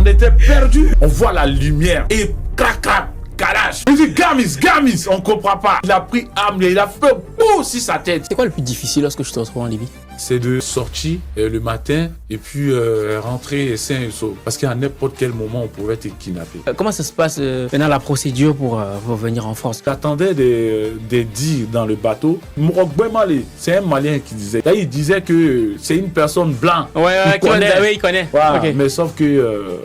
était perdus. On voit la lumière et crac, crac. Kalash. Il dit Gamis, on comprend pas. Il a pris arme, il a fait boum sur sa tête. C'est quoi le plus difficile lorsque tu te retrouves en Libye? C'est de sortir le matin et puis rentrer sain et sauf. Parce qu'à n'importe quel moment, on pouvait être kidnappé. Comment ça se passe maintenant la procédure pour venir en France? J'attendais des dires dans le bateau. Mourok Mali, c'est un Malien qui disait. Là, il disait que c'est une personne blanche. Ouais, il connaît. Voilà, Okay. Mais sauf que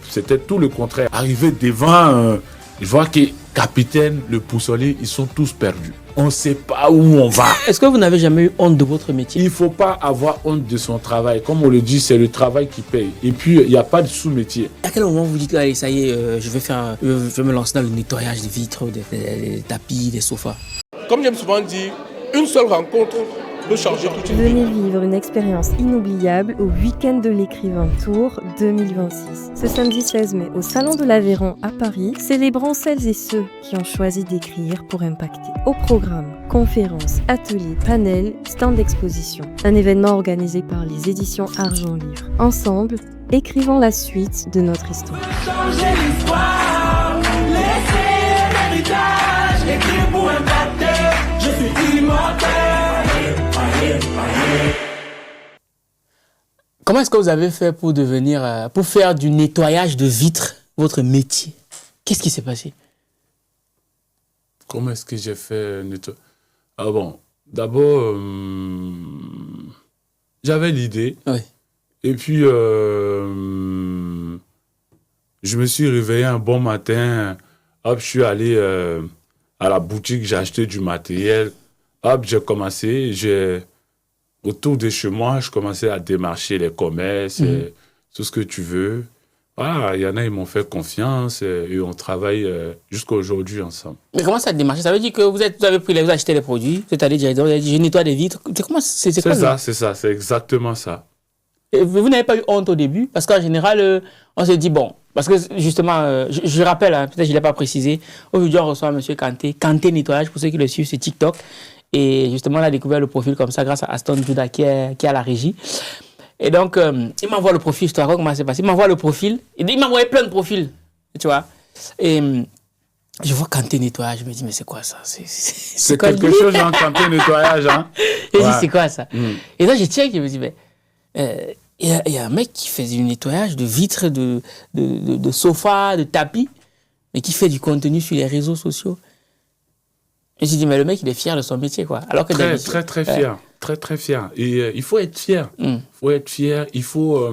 c'était tout le contraire. Arrivé devant, je vois que capitaine, le poussolier, ils sont tous perdus. On ne sait pas où on va. Est-ce que vous n'avez jamais eu honte de votre métier? Il ne faut pas avoir honte de son travail. Comme on le dit, c'est le travail qui paye. Et puis, il n'y a pas de sous-métier. À quel moment vous dites, allez, ça y est, je vais me lancer dans le nettoyage des vitres, des tapis, des sofas? Comme j'aime souvent dire, une seule rencontre peut changer toute une vie. Venez vivre une expérience inoubliable au Week-end de l'écrivain Tour 2026. Ce samedi 16 mai, au Salon de l'Aveyron à Paris, célébrons celles et ceux qui ont choisi d'écrire pour impacter. Au programme, conférences, ateliers, panels, stands d'exposition. Un événement organisé par les éditions Argent Livre. Ensemble, écrivons la suite de notre histoire. Changer l'histoire, laisser l'héritage, écrire pour impacter, je suis immortel. Comment est-ce que vous avez fait pour pour faire du nettoyage de vitres votre métier? Qu'est-ce qui s'est passé? Comment est-ce que j'ai fait nettoyer? Ah bon, d'abord, j'avais l'idée. Oui. Et puis, je me suis réveillé un bon matin. Hop, je suis allé à la boutique, j'ai acheté du matériel. Hop, j'ai commencé, autour de chez moi, je commençais à démarcher les commerces, tout ce que tu veux. Voilà, il y en a, ils m'ont fait confiance et on travaille jusqu'à aujourd'hui ensemble. Mais comment ça démarche? Ça veut dire que vous avez acheté les produits, c'est-à-dire vous avez dit, je nettoie des vitres. C'est quoi, c'est ça, c'est exactement ça. Et vous n'avez pas eu honte au début? Parce qu'en général, on se dit, bon, parce que justement, je rappelle, hein, peut-être que je ne l'ai pas précisé, aujourd'hui on reçoit M. Kanté Nettoyage, pour ceux qui le suivent sur TikTok. Et justement, on a découvert le profil comme ça grâce à Aston Judah qui est à la régie. Et donc, il m'envoie le profil, je te raconte comment ça s'est passé. Il m'envoie le profil, et il m'a envoyé plein de profils, tu vois. Et je vois Kanté Nettoyage, je me dis, mais c'est quoi ça? C'est quelque chose dans Kanté Nettoyage, hein? Et je dis, c'est quoi ça? Et là, je check, je me dis, mais il y a un mec qui fait du nettoyage de vitres, de sofas, de tapis, mais qui fait du contenu sur les réseaux sociaux. Et j'ai dit, mais le mec, il est fier de son métier, quoi. Alors que très fier. Très fier. Et il faut être fier. Il faut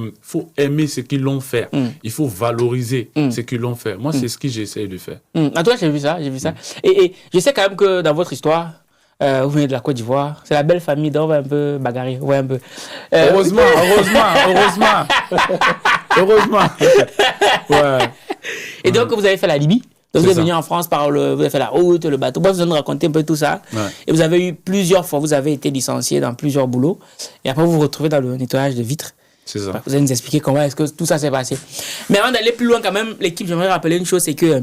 aimer ce qu'ils l'ont fait. Il faut valoriser ce qu'ils l'ont fait. Moi, c'est ce que j'essaie de faire. En tout cas, j'ai vu ça. Et je sais quand même que dans votre histoire, vous venez de la Côte d'Ivoire. C'est la belle famille, donc on va un peu bagarrer. Ouais, un peu. Heureusement. Ouais. Et donc, vous avez fait la Libye. Donc vous êtes venu en France vous avez fait la route, le bateau. Vous allez nous raconter un peu tout ça. Ouais. Et vous avez eu plusieurs fois, vous avez été licencié dans plusieurs boulots. Et après, vous vous retrouvez dans le nettoyage de vitres. C'est ça. Vous allez nous expliquer comment est-ce que tout ça s'est passé. Mais avant d'aller plus loin, quand même, l'équipe, j'aimerais rappeler une chose, c'est que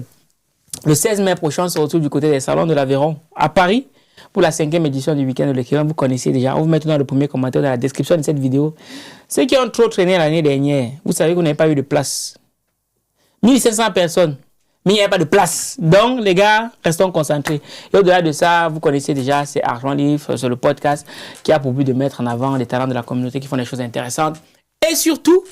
le 16 mai prochain, on se retrouve du côté des salons de l'Aveyron à Paris pour la 5e édition du Week-end de l'écrivain. Vous connaissez déjà. On vous met dans le premier commentaire dans la description de cette vidéo. Ceux qui ont trop traîné l'année dernière, vous savez que vous n'avez pas eu de place. 1500 personnes. Mais il n'y avait pas de place. Donc, les gars, restons concentrés. Et au-delà de ça, vous connaissez déjà, c'est Argent Livre, c'est le podcast qui a pour but de mettre en avant les talents de la communauté qui font des choses intéressantes. Et surtout,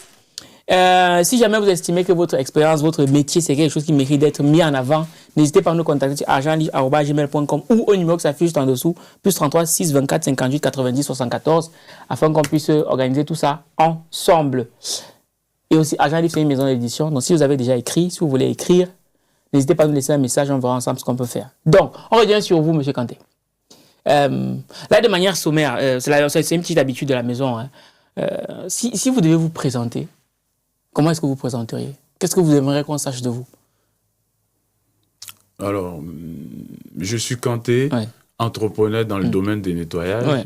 si jamais vous estimez que votre expérience, votre métier, c'est quelque chose qui mérite d'être mis en avant, n'hésitez pas à nous contacter sur argentlivre@gmail.com ou au numéro qui s'affiche juste en dessous, plus 33 6 24 58 90 74, afin qu'on puisse organiser tout ça ensemble. Et aussi, Argent Livre, c'est une maison d'édition. Donc, si vous avez déjà écrit, si vous voulez écrire, n'hésitez pas à nous laisser un message, on verra ensemble ce qu'on peut faire. Donc, on revient sur vous, M. Kanté. Là, de manière sommaire, c'est une petite habitude de la maison. Hein. Si vous devez vous présenter, comment est-ce que vous présenteriez? Qu'est-ce que vous aimeriez qu'on sache de vous? Alors, je suis Kanté, entrepreneur dans le domaine des nettoyages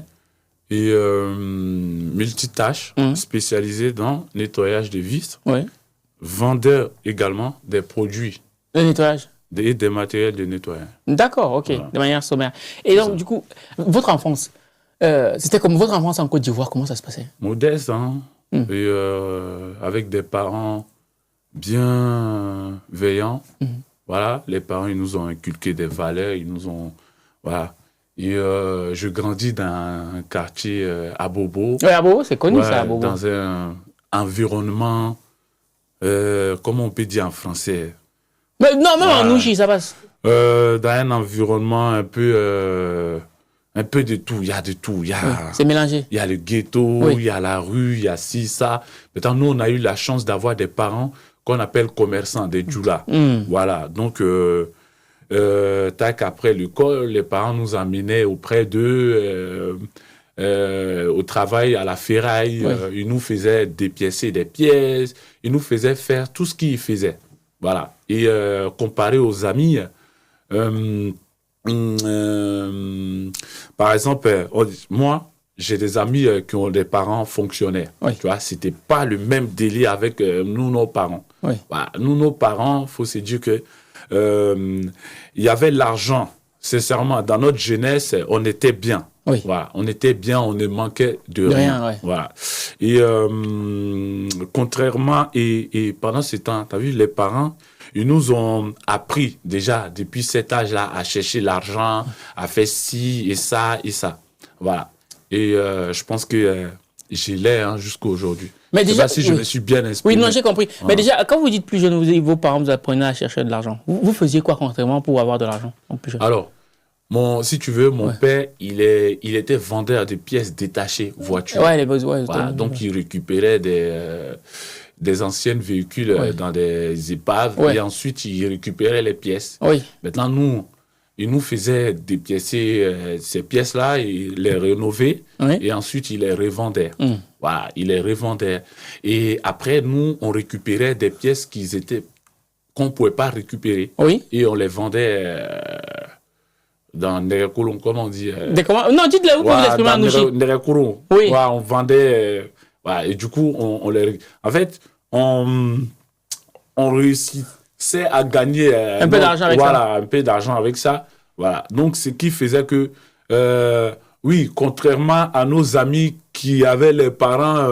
et multitâche, spécialisé dans le nettoyage de vitres, vendeur également des produits. Le nettoyage? Des matériels de nettoyage. D'accord, ok, de manière sommaire. Et donc, du coup, votre enfance, c'était comme votre enfance en Côte d'Ivoire, comment ça se passait? Modeste, hein. Et avec des parents bienveillant. Voilà, les parents, ils nous ont inculqué des valeurs, ils nous ont... Voilà. Et je grandis dans un quartier à Bobo. Oui, à Bobo, c'est connu Ouais, ça, à Bobo. dans un environnement, comment on peut dire en français? Mais non, même en Ouais. Nouchi, ça passe. Dans un environnement un peu de tout. Il y a de tout. Il y a, C'est mélangé. il y a le ghetto, Oui. il y a la rue, il y a ci, ça. Maintenant, nous, on a eu la chance d'avoir des parents qu'on appelle commerçants, des djoulas. Voilà. Donc, tac, après l'école, les parents nous amenaient auprès d'eux, au travail, à la ferraille. Oui. Ils nous faisaient dépiécer des pièces. Ils nous faisaient faire tout ce qu'ils faisaient. Voilà. Et comparé aux amis, par exemple, moi, j'ai des amis qui ont des parents fonctionnaires. Oui. Tu vois, c'était pas le même délire avec nous, nos parents. Oui. Voilà. Nous, nos parents, faut se dire que il y avait l'argent. Sincèrement, dans notre jeunesse, on était bien. Oui. Voilà. On était bien, on ne manquait de De rien. rien, ouais. Voilà. Et contrairement, et pendant ce temps, tu as vu, les parents, ils nous ont appris déjà depuis cet âge-là à chercher l'argent, à faire ci et ça et ça. Voilà. Et je pense que je l'ai jusqu'à aujourd'hui. Mais Je sais déjà, pas si je oui. me suis bien Oui, exprimé. non, j'ai compris. Mais déjà, quand vous dites plus jeune, vos parents vous apprenaient à chercher de l'argent. Vous faisiez quoi concrètement pour avoir de l'argent en plus jeune? Alors, si tu veux, mon père, il était vendeur de pièces détachées voitures. Ouais, les besoins. Voilà, donc, il récupérait des anciens véhicules dans des épaves Ouais. et ensuite, il récupérait les pièces. Oui. Maintenant, nous, il nous faisait dépiécer ces pièces-là et les rénover Oui. et ensuite, il les revendait. Voilà, il les revendait. Et après, nous, on récupérait des pièces qu'on ne pouvait pas récupérer Oui. et on les vendait dans Nerekoulon, comment on dit Non, dites-le, vous pouvez vous exprimer en Nouchi. Nerekoulon. Oui. Ouais, on vendait. Voilà, et du coup, on les. En fait, on réussissait à gagner. Un peu d'argent avec ça. Voilà, un peu d'argent avec ça. Voilà. Donc, ce qui faisait que. Oui, contrairement à nos amis qui avaient les parents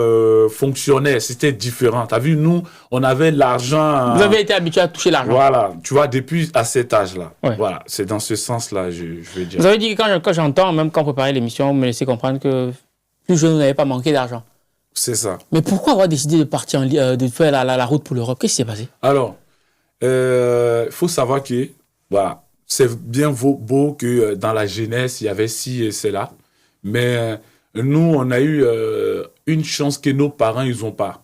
fonctionnaires, c'était différent. Tu as vu, nous, on avait l'argent. Vous avez été habitué à toucher l'argent. Voilà, tu vois, depuis à cet âge-là. Ouais. Voilà, c'est dans ce sens-là, je veux dire. Vous avez dit que quand j'entends, même quand on préparait l'émission, vous me laissez comprendre que plus jeune, vous n'avez pas manqué d'argent. C'est ça. Mais pourquoi avoir décidé de partir, de faire la route pour l'Europe? Qu'est-ce qui s'est passé? Alors, il faut savoir que, voilà, c'est bien beau que dans la jeunesse, il y avait ci et cela. Mais nous, on a eu une chance que nos parents, ils n'ont pas.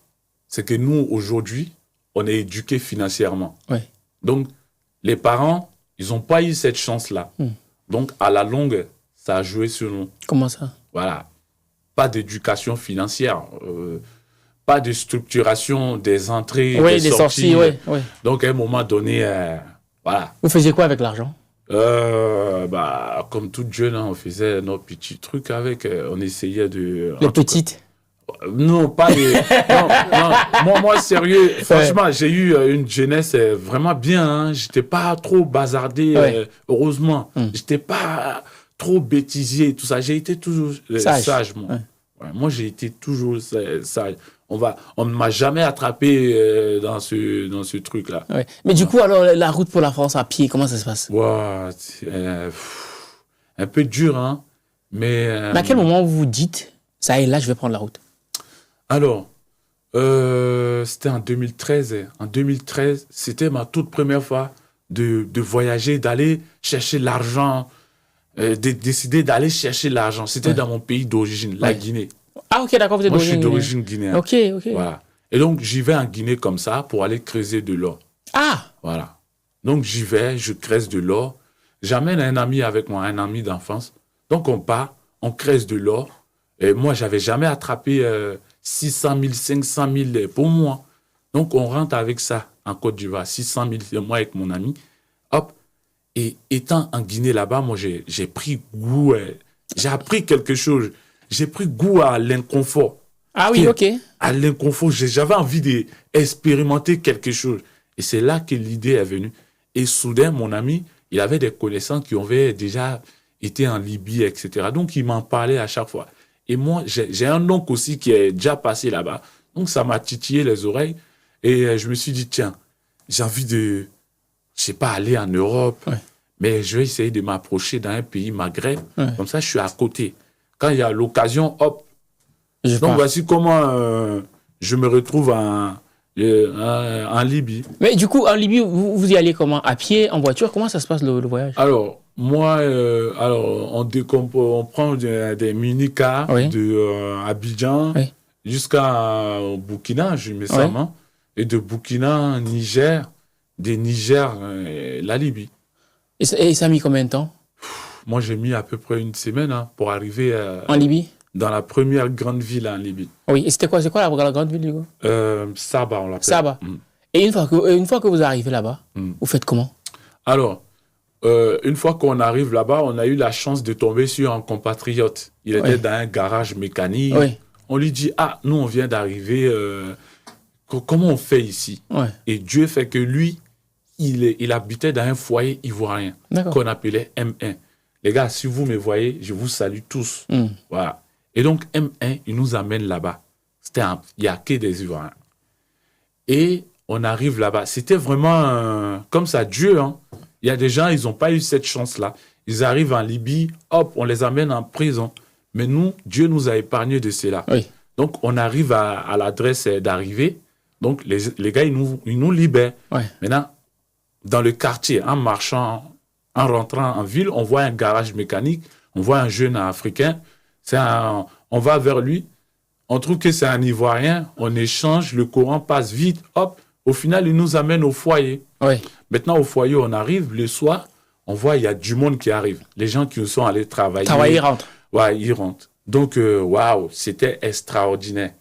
C'est que nous, aujourd'hui, on est éduqués financièrement. Oui. Donc, les parents, ils n'ont pas eu cette chance-là. Donc, à la longue, ça a joué sur nous. Comment ça? Voilà. Pas d'éducation financière, pas de structuration des entrées, Oui, des des sorties, oui. Oui. Donc, à un moment donné, voilà. Vous faisiez quoi avec l'argent? Comme toute jeune, on faisait nos petits trucs avec. On essayait de. Les petites? Non, pas les. non. Moi, sérieux, franchement, j'ai eu une jeunesse vraiment bien. Hein. J'étais pas trop bazardé, heureusement. J'étais pas trop bêtisier, tout ça. J'ai été toujours sage, moi. Ouais, moi, j'ai été toujours sage. On ne m'a jamais attrapé dans ce truc-là. Ouais. Mais du coup, alors, la route pour la France à pied, comment ça se passe? Wow, un peu dur, hein. Mais à quel moment vous vous dites, ça y est, là, je vais prendre la route? Alors, c'était en 2013. En 2013, c'était ma toute première fois de voyager, d'aller chercher l'argent, de décider d'aller chercher l'argent. C'était dans mon pays d'origine, la Guinée. Ah, ok, d'accord, vous êtes Moi, je suis d'origine guinéenne. Ok. Voilà. Et donc, j'y vais en Guinée comme ça pour aller creuser de l'or. Ah! Voilà. Donc, j'y vais, je creuse de l'or. J'amène un ami avec moi, un ami d'enfance. Donc, on part, on creuse de l'or. Et moi, j'avais jamais attrapé 600 000, 500 000 pour moi. Donc, on rentre avec ça en Côte d'Ivoire, 600 000, moi avec mon ami. Hop. Et étant en Guinée là-bas, moi, j'ai pris goût, j'ai appris quelque chose. J'ai pris goût à l'inconfort. Ah oui, ok. À l'inconfort, j'avais envie d'expérimenter quelque chose. Et c'est là que l'idée est venue. Et soudain, mon ami, il avait des connaissances qui avaient déjà été en Libye, etc. Donc, il m'en parlait à chaque fois. Et moi, j'ai un oncle aussi qui est déjà passé là-bas. Donc, ça m'a titillé les oreilles. Et je me suis dit, tiens, j'ai envie de, je sais pas, aller en Europe, mais je vais essayer de m'approcher dans un pays Maghreb. Comme ça, je suis à côté. Quand il y a l'occasion, hop. Donc, voici comment je me retrouve en Libye. Mais du coup, en Libye, vous y allez comment? À pied, en voiture? Comment ça se passe le voyage? Alors, moi, on prend des mini-cars de Abidjan jusqu'à Burkina, je me semble, et de Burkina, Niger, des Niger, la Libye. Et ça a mis combien de temps? Moi, j'ai mis à peu près une semaine pour arriver en Libye? Dans la première grande ville en Libye. Oui, et c'était quoi? C'est quoi la grande ville, du coup? Saba, on l'appelle. Saba. Et une fois que vous arrivez là-bas, vous faites comment? Alors, une fois qu'on arrive là-bas, on a eu la chance de tomber sur un compatriote. Il était dans un garage mécanique. On lui dit, nous, on vient d'arriver. Comment on fait ici? Et Dieu fait que lui, il habitait dans un foyer ivoirien qu'on appelait M1. Les gars, si vous me voyez, je vous salue tous. Voilà. Et donc, M1, il nous amène là-bas. Il n'y a que des Ivoiriens. Et on arrive là-bas. C'était vraiment comme ça, Dieu. Il y a des gens, ils n'ont pas eu cette chance-là. Ils arrivent en Libye, hop, on les amène en prison. Mais nous, Dieu nous a épargnés de cela. Donc, on arrive à l'adresse d'arrivée. Donc, les gars, ils nous libèrent. Maintenant, dans le quartier, en marchant, en rentrant en ville, on voit un garage mécanique, on voit un jeune africain. On va vers lui, on trouve que c'est un Ivoirien, on échange, le courant passe vite, hop, au final, il nous amène au foyer. Maintenant, au foyer, on arrive, le soir, on voit, il y a du monde qui arrive. Les gens qui sont allés travailler. Ils rentrent. Ils rentrent. Donc, waouh, c'était extraordinaire.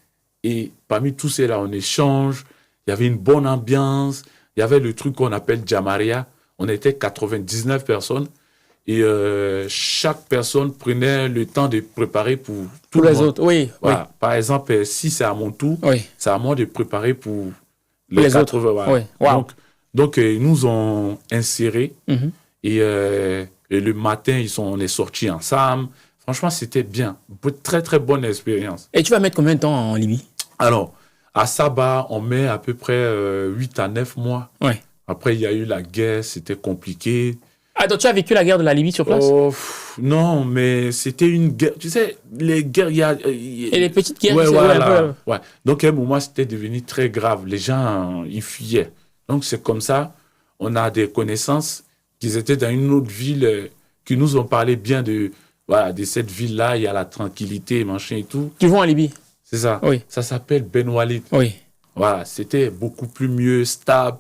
Et parmi tous ceux-là, on échange, il y avait une bonne ambiance, il y avait le truc qu'on appelle Jamaria. On était 99 personnes. Et chaque personne prenait le temps de préparer pour tout le les monde. autres. Par exemple, si c'est à mon tour, c'est à moi de préparer pour les 80. Wow. Donc, ils nous ont insérés. Et le matin, on est sortis ensemble. Franchement, c'était bien. Très, très bonne expérience. Et tu vas mettre combien de temps en Libye? Alors, à Saba, on met à peu près 8 à 9 mois. Après, il y a eu la guerre, c'était compliqué. Donc tu as vécu la guerre de la Libye sur place? Non, mais c'était une guerre. Tu sais, les guerres, Et les petites guerres. Donc, à un moment, c'était devenu très grave. Les gens, ils fuyaient. Donc, c'est comme ça. On a des connaissances qui étaient dans une autre ville qui nous ont parlé bien de cette ville-là. Il y a la tranquillité, machin et tout. Qui vont en Libye? C'est ça. Ça s'appelle Ben Walid. Voilà, c'était beaucoup plus mieux, stable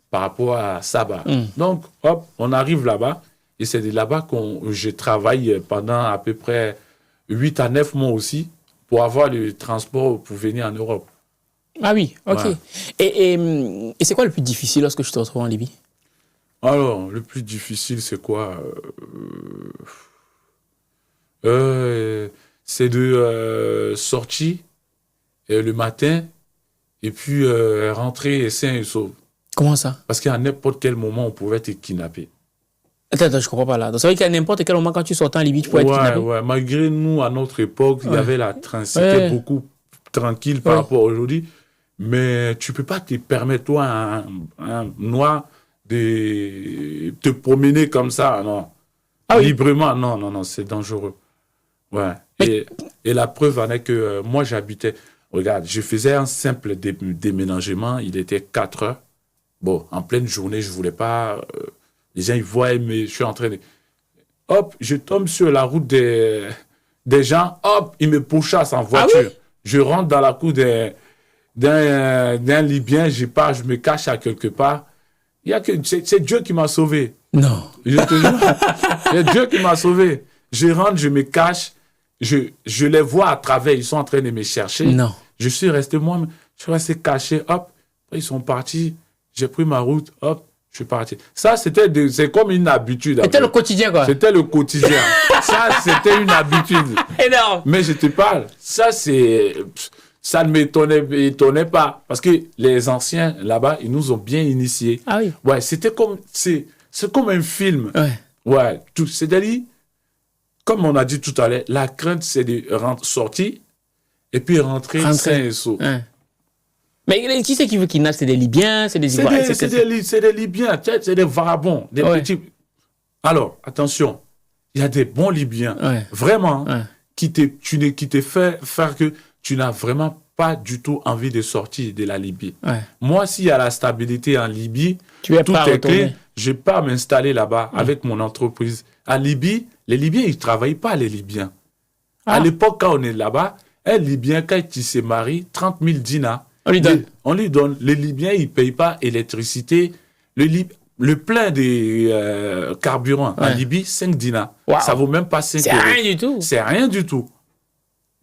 par rapport à Saba. Donc, hop, on arrive là-bas. Et c'est de là-bas que je travaille pendant à peu près 8 à 9 mois aussi pour avoir le transport pour venir en Europe. Ah oui, ok. Et c'est quoi le plus difficile lorsque tu te retrouves en Libye? Alors, le plus difficile, c'est quoi? C'est de sortir le matin et puis rentrer sain et sauf. Comment ça? Parce qu'à n'importe quel moment, on pouvait te kidnapper. Attends, je comprends pas là. Donc, c'est vrai qu'à n'importe quel moment, quand tu sortais en Libye, tu pouvais être kidnappé? Malgré nous, à notre époque, il y avait c'était beaucoup tranquille par rapport à aujourd'hui. Mais tu peux pas te permettre, toi, un noir, de te promener comme ça, non. Librement, non, c'est dangereux. Et la preuve en est que moi, j'habitais... Regarde, je faisais un simple déménagement, il était 4 heures. Bon, en pleine journée, je voulais pas... les gens, ils voient, mais je suis en train de... Hop, je tombe sur la route des gens, hop, ils me pourchassent en voiture. Je rentre dans la cour d'un Libyen, je pars, je me cache à quelque part. C'est Dieu qui m'a sauvé. Non. Je te jure, c'est Dieu qui m'a sauvé. Je rentre, je me cache, je les vois à travers, ils sont en train de me chercher. Non. Je suis resté moi, je suis resté caché, hop, ils sont partis, j'ai pris ma route, hop, je suis parti. Ça, c'est comme une habitude. C'était le quotidien, quoi. C'était le quotidien. Ça, c'était une habitude. Énorme. Mais je te parle, ça ne m'étonnait pas. Parce que les anciens, là-bas, ils nous ont bien initiés. Ah oui. C'est comme un film. C'est-à-dire, comme on a dit tout à l'heure, la crainte, c'est de sortir et puis rentrer sain et sauf. Mais qui c'est qui veut kidnapper? C'est des Libyens, c'est des Ivoiriens? C'est des Libyens, c'est des vagabonds, des petits. Alors, attention, il y a des bons Libyens, vraiment, qui te fait faire que tu n'as vraiment pas du tout envie de sortir de la Libye. Moi, s'il y a la stabilité en Libye, tout est clair, je ne vais pas m'installer là-bas avec mon entreprise. En Libye, les Libyens, ils ne travaillent pas, les Libyens. À l'époque, quand on est là-bas, un Libyen, quand il se marie, 30 000 dinars, on lui donne. Les Libyens, ils ne payent pas l'électricité. Le plein de carburant en Libye, 5 dinars. Ça ne vaut même pas 5 euros. C'est rien du tout. C'est rien du tout.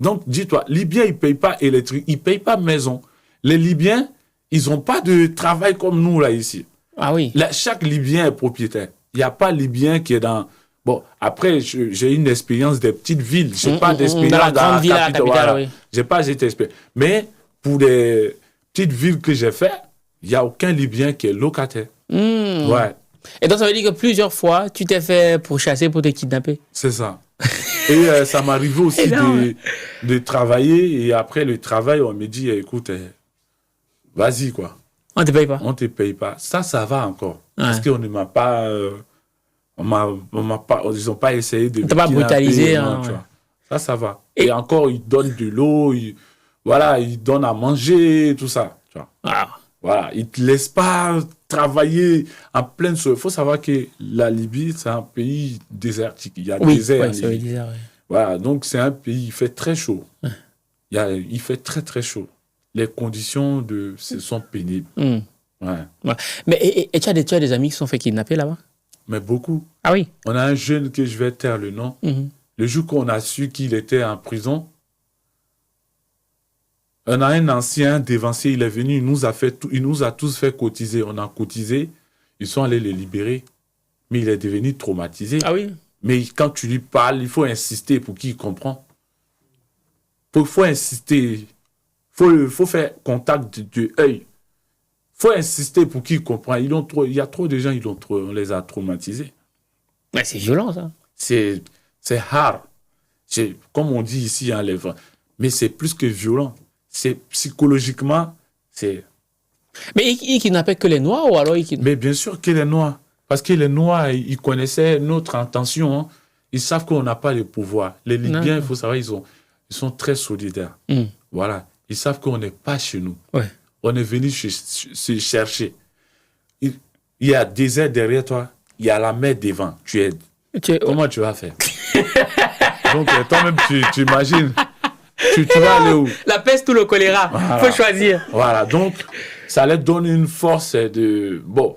Donc, dis-toi, Libyens, ils ne payent pas électrique, ils ne payent pas maison. Les Libyens, ils n'ont pas de travail comme nous, là, ici. Ah oui. Là, chaque Libyen est propriétaire. Il n'y a pas Libyen qui est dans... Bon, après, j'ai une expérience des petites villes. Je n'ai pas d'expérience dans la grande ville, capitale. Voilà. Oui. Je n'ai pas cette expérience. Mais pour des petites villes que j'ai faites, il n'y a aucun Libyen qui est locataire. Ouais. Et donc, ça veut dire que plusieurs fois, tu t'es fait pourchasser pour te kidnapper? C'est ça. Et ça m'arrivait aussi de travailler. Et après le travail, on me dit, écoute, vas-y, quoi. On ne te paye pas? On ne te paye pas. Ça va encore. Parce qu'on ne m'a pas... ils n'ont pas essayé de... On t'a pas brutalisé. Non, tu vois. Ça va. Et encore, ils donnent de l'eau, ils donnent à manger, tout ça. Tu vois. Voilà, ils ne te laissent pas travailler en pleine soirée. Il faut savoir que la Libye, c'est un pays désertique. Il y a désert. Voilà, donc c'est un pays, il fait très chaud. Il fait très, très chaud. Les conditions sont pénibles. Mais et tu as des amis qui se sont fait kidnapper là-bas? Mais beaucoup. Ah oui? On a un jeune que je vais taire le nom. Le jour qu'on a su qu'il était en prison, on a un ancien dévancier, il est venu, il nous a tous fait cotiser. On a cotisé, ils sont allés le libérer. Mais il est devenu traumatisé. Ah oui? Mais quand tu lui parles, il faut insister pour qu'il comprenne. Il faut insister. Il faut faire contact de œil. Il faut insister pour qu'ils comprennent. Il y a trop de gens, on les a traumatisés. Mais c'est violent, ça. C'est hard. Comme on dit ici en lèvres. Mais c'est plus que violent. C'est psychologiquement, c'est... Mais ils kidnappaient que les Noirs ou alors ils kidnappaient... Mais bien sûr que les Noirs. Parce que les Noirs, ils connaissaient notre intention. Hein. Ils savent qu'on n'a pas le pouvoir. Les Libyens, il faut savoir, ils sont très solidaires. Voilà. Ils savent qu'on n'est pas chez nous. On est venu se chercher. Il y a des airs derrière toi. Il y a la mer devant. Comment tu vas faire? Donc, toi-même, tu imagines. Tu vas aller où? La peste ou le choléra. Il faut choisir. Voilà. Donc, ça leur donne une force de... Bon,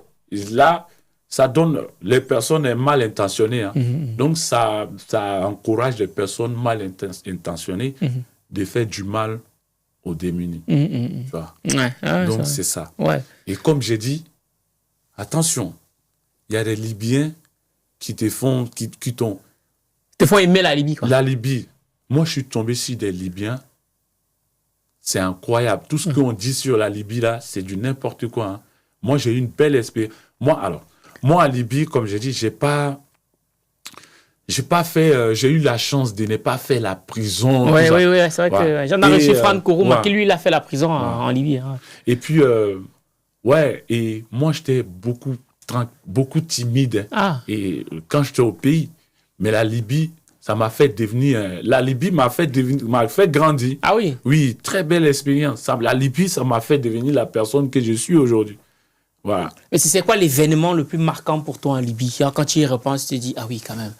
là, ça donne... Les personnes mal intentionnées. Hein. Donc, ça encourage les personnes mal intentionnées de faire du mal aux démunis. Tu vois? Donc, c'est ça. Et comme j'ai dit, attention, il y a des Libyens qui te font aimer la Libye, quoi. La Libye. Moi, je suis tombé sur des Libyens. C'est incroyable. Tout ce qu'on dit sur la Libye, là, c'est du n'importe quoi. Hein. Moi, j'ai eu une belle expérience. Moi, en Libye, comme j'ai dit, j'ai eu la chance de ne pas faire la prison. Oui, c'est vrai que j'en ai reçu Franck Kourouma, qui lui, il a fait la prison en Libye. Hein. Et puis, et moi, j'étais beaucoup timide. Et quand j'étais au pays, mais la Libye, ça m'a fait devenir... La Libye m'a fait grandir. Ah oui? Oui, très belle expérience. La Libye, ça m'a fait devenir la personne que je suis aujourd'hui. Voilà. Mais c'est quoi l'événement le plus marquant pour toi en Libye? Quand tu y repenses, tu te dis, ah oui, quand même.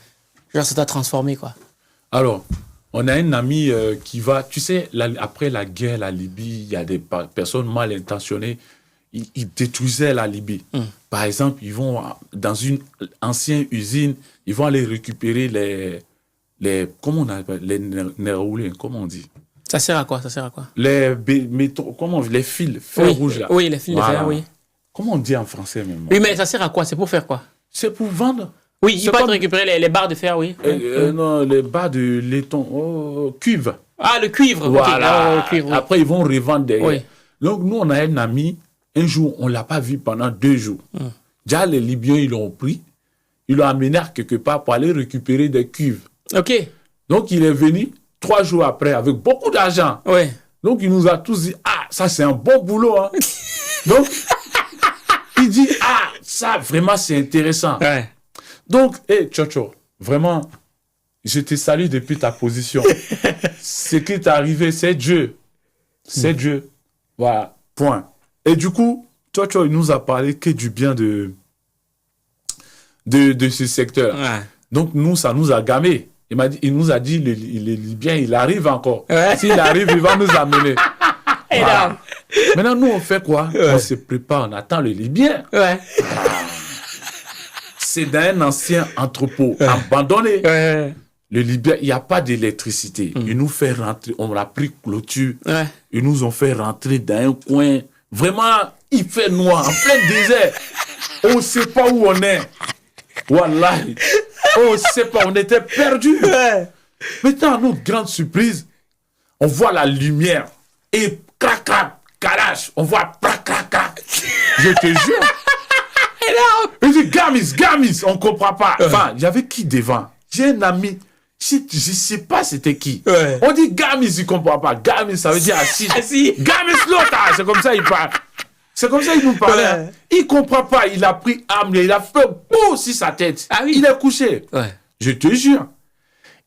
Genre, ça t'a transformé, quoi. Alors, on a un ami qui va... Tu sais, après la guerre, la Libye, il y a des personnes mal intentionnées. Ils détruisaient la Libye. Par exemple, ils vont dans une ancienne usine, ils vont aller récupérer comment on appelle, les nerfs, comment on dit? Ça sert à quoi? Les fils rouges là. Oui, les fils de fer, oui. Comment on dit en français même? Oui, mais ça sert à quoi? C'est pour faire quoi? C'est pour vendre. Oui, ils peuvent récupérer les barres de fer, oui. Non, les barres de laiton, cuivre. Ah, le cuivre. Voilà. Okay. Cuivre, oui. Après, ils vont revendre derrière. Oui. Donc, nous, on a un ami, un jour, on ne l'a pas vu pendant 2 jours. Déjà, les Libyens, ils l'ont pris. Ils l'ont amené quelque part pour aller récupérer des cuivres. OK. Donc, il est venu 3 jours après avec beaucoup d'argent. Oui. Donc, il nous a tous dit, ça, c'est un bon boulot. Hein. Donc, il dit, ça, vraiment, c'est intéressant. Ouais. Donc, Tchotcho, vraiment, je te salue depuis ta position. Ce qui t'est arrivé, c'est Dieu. C'est Dieu. Voilà, point. Et du coup, Tchotcho, il nous a parlé que du bien de ce secteur. Ouais. Donc, nous, ça nous a gamé. Il nous a dit, les Libyens, il arrive encore. Ouais. S'il arrive, il va nous amener. Énorme. Maintenant, nous, on fait quoi? On se prépare, on attend le Libyen. Ouais. C'est dans un ancien entrepôt abandonné. Ouais. Le Libyen, il n'y a pas d'électricité. Ils nous fait rentrer, on a pris clôture. Ouais. Ils nous ont fait rentrer dans un coin. Vraiment, il fait noir, en plein désert. On ne sait pas où on est. Wallahi. On ne sait pas, on était perdus. Ouais. Maintenant, à notre grande surprise, on voit la lumière. Et crac, crac, calache. On voit crac, crac, crac. Je te jure. Il dit, Gamis, on ne comprend pas. Enfin, il y avait qui devant? J'ai un ami, je ne sais pas c'était qui. Ouais. On dit Gamis, il ne comprend pas. Gamis, ça veut dire assis. Assis. Gamis l'autre, c'est comme ça il parle. C'est comme ça il nous parlait. Ouais. Il ne comprend pas, il a pris âme, il a fait beau sur sa tête. Ah oui. Il est couché. Ouais. Je te jure.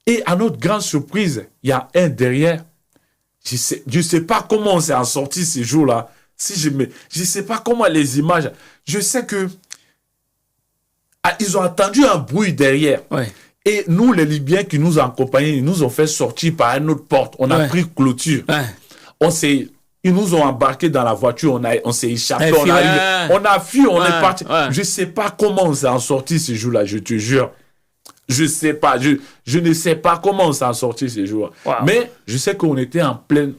Et à notre grande surprise, il y a un derrière. Je sais pas comment on s'est en sorti ces jours-là. Je sais pas comment les images. Je sais que ils ont entendu un bruit derrière. Ouais. Et nous, les Libyens qui nous ont accompagnés, ils nous ont fait sortir par une autre porte. On a pris clôture. Ouais. Ils nous ont embarqués dans la voiture. On s'est échappé. On a fui. On est parti. Ouais. Je sais pas comment on s'est en sorti ces jours-là. Je te jure. Je sais pas. Je ne sais pas comment on s'est en sorti ces jours. Wow. Mais je sais qu'on était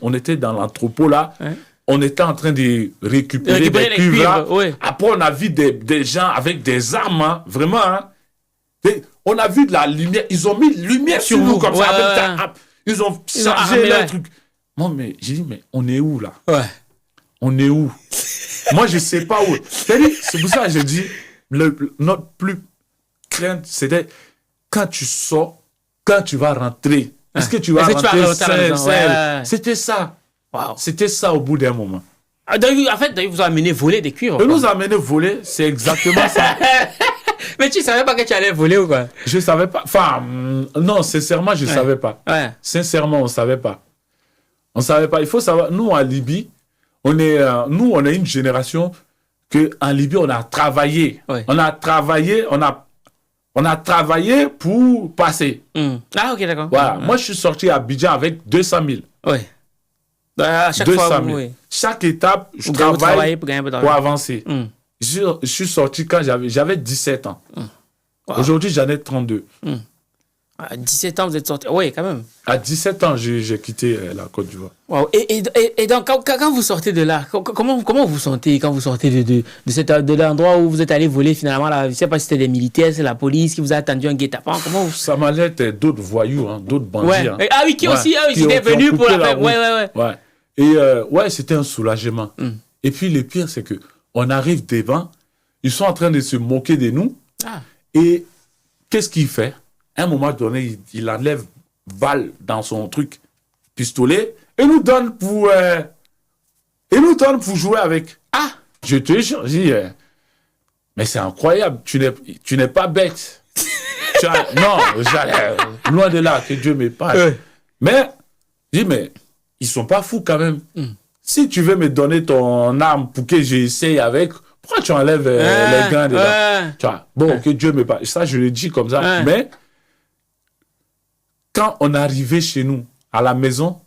on était dans l'entrepôt là. Ouais. On était en train de récupérer les des cuivres. cuivres, ouais. Après, on a vu des gens avec des armes. Hein, vraiment. Hein. On a vu de la lumière. Ils ont mis lumière sur nous comme ça. Avec ils ont chargé le truc. Moi, mais j'ai dit, mais on est où là? Ouais. On est où? Moi, je sais pas où. C'est pour ça que j'ai dit, notre plus crainte, c'était quand tu sors, quand tu vas rentrer. Est-ce que tu vas rentrer? C'était ça. Wow. C'était ça au bout d'un moment. Donc, en fait, ils vous ont amené voler des cuivres. Ils nous ont amené voler, c'est exactement ça. Mais tu savais pas que tu allais voler ou quoi? Je savais pas. Enfin, non, sincèrement, je savais pas. Ouais. Sincèrement, on savait pas. On savait pas. Il faut savoir, nous, en Libye, on est une génération que en Libye, on a travaillé. Ouais. On a travaillé, on a travaillé pour passer. Ah, ok, d'accord. Voilà. Moi, je suis sorti à Abidjan avec 200 000. Oui. À chaque 200 fois, 000. oui. Chaque étape, je Vous travaille travaillez pour gagner un peu d'argent. pour avancer. Je suis sorti quand j'avais 17 ans. Wow. Aujourd'hui, j'en ai 32. À 17 ans, vous êtes sorti. Oui, quand même. À 17 ans, j'ai quitté la Côte d'Ivoire. Wow. Et donc, quand vous sortez de là, comment vous sentez quand vous sortez de l'endroit où vous êtes allé voler finalement là, je ne sais pas si c'était des militaires, c'est la police qui vous a attendu un guet-apens. Comment vous... Ça m'allait être d'autres voyous, hein, d'autres bandits. Ouais. Hein. Ah oui, qui aussi, ils étaient venus pour la faire. Ouais. Et c'était un soulagement. Et puis le pire, c'est que on arrive devant, ils sont en train de se moquer de nous. Ah. Et qu'est-ce qu'il fait? À un moment donné, il enlève balle dans son truc, pistolet, et nous donne pour jouer avec. Ah, je te jure, je dis, mais c'est incroyable, tu n'es pas bête. Non, loin de là, que Dieu m'épargne. Mais, je dis, mais ils sont pas fous quand même. Si tu veux me donner ton arme pour que j'essaye avec, pourquoi tu enlèves les gants dedans? Tu vois, bon, que Dieu m'épargne. Ça, je le dis comme ça. Mais, quand on arrivait chez nous, à la maison,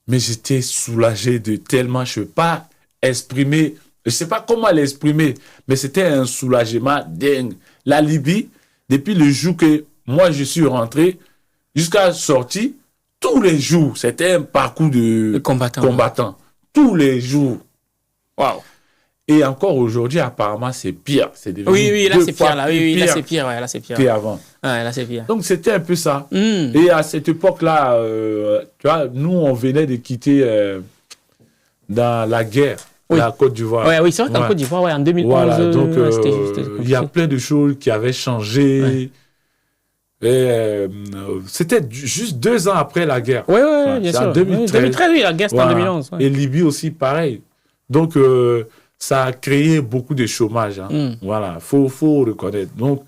mais j'étais soulagé de tellement, je ne peux pas exprimer, je ne sais pas comment l'exprimer, mais c'était un soulagement dingue. La Libye, depuis le jour que moi je suis rentré, jusqu'à la sortie, tous les jours, c'était un parcours de combattant. Tous les jours. Waouh. Et encore aujourd'hui, apparemment, c'est pire. C'est devenu oui, là c'est pire. Là c'est pire. Ouais, là c'est pire. Qu'avant. Ouais, là c'est pire. Donc c'était un peu ça. Et à cette époque-là, tu vois, nous on venait de quitter dans la guerre, la Côte d'Ivoire. Oui, c'est vrai qu'en Côte d'Ivoire, en 2011, voilà, donc c'était il y a plein de choses qui avaient changé. C'était juste 2 ans après la guerre. Oui, Enfin, bien c'est sûr. en 2013. 2013, oui, la guerre, c'était en 2011. ouais. Et Libye aussi, pareil. Donc, ça a créé beaucoup de chômage. Hein. Voilà, faut reconnaître. Donc,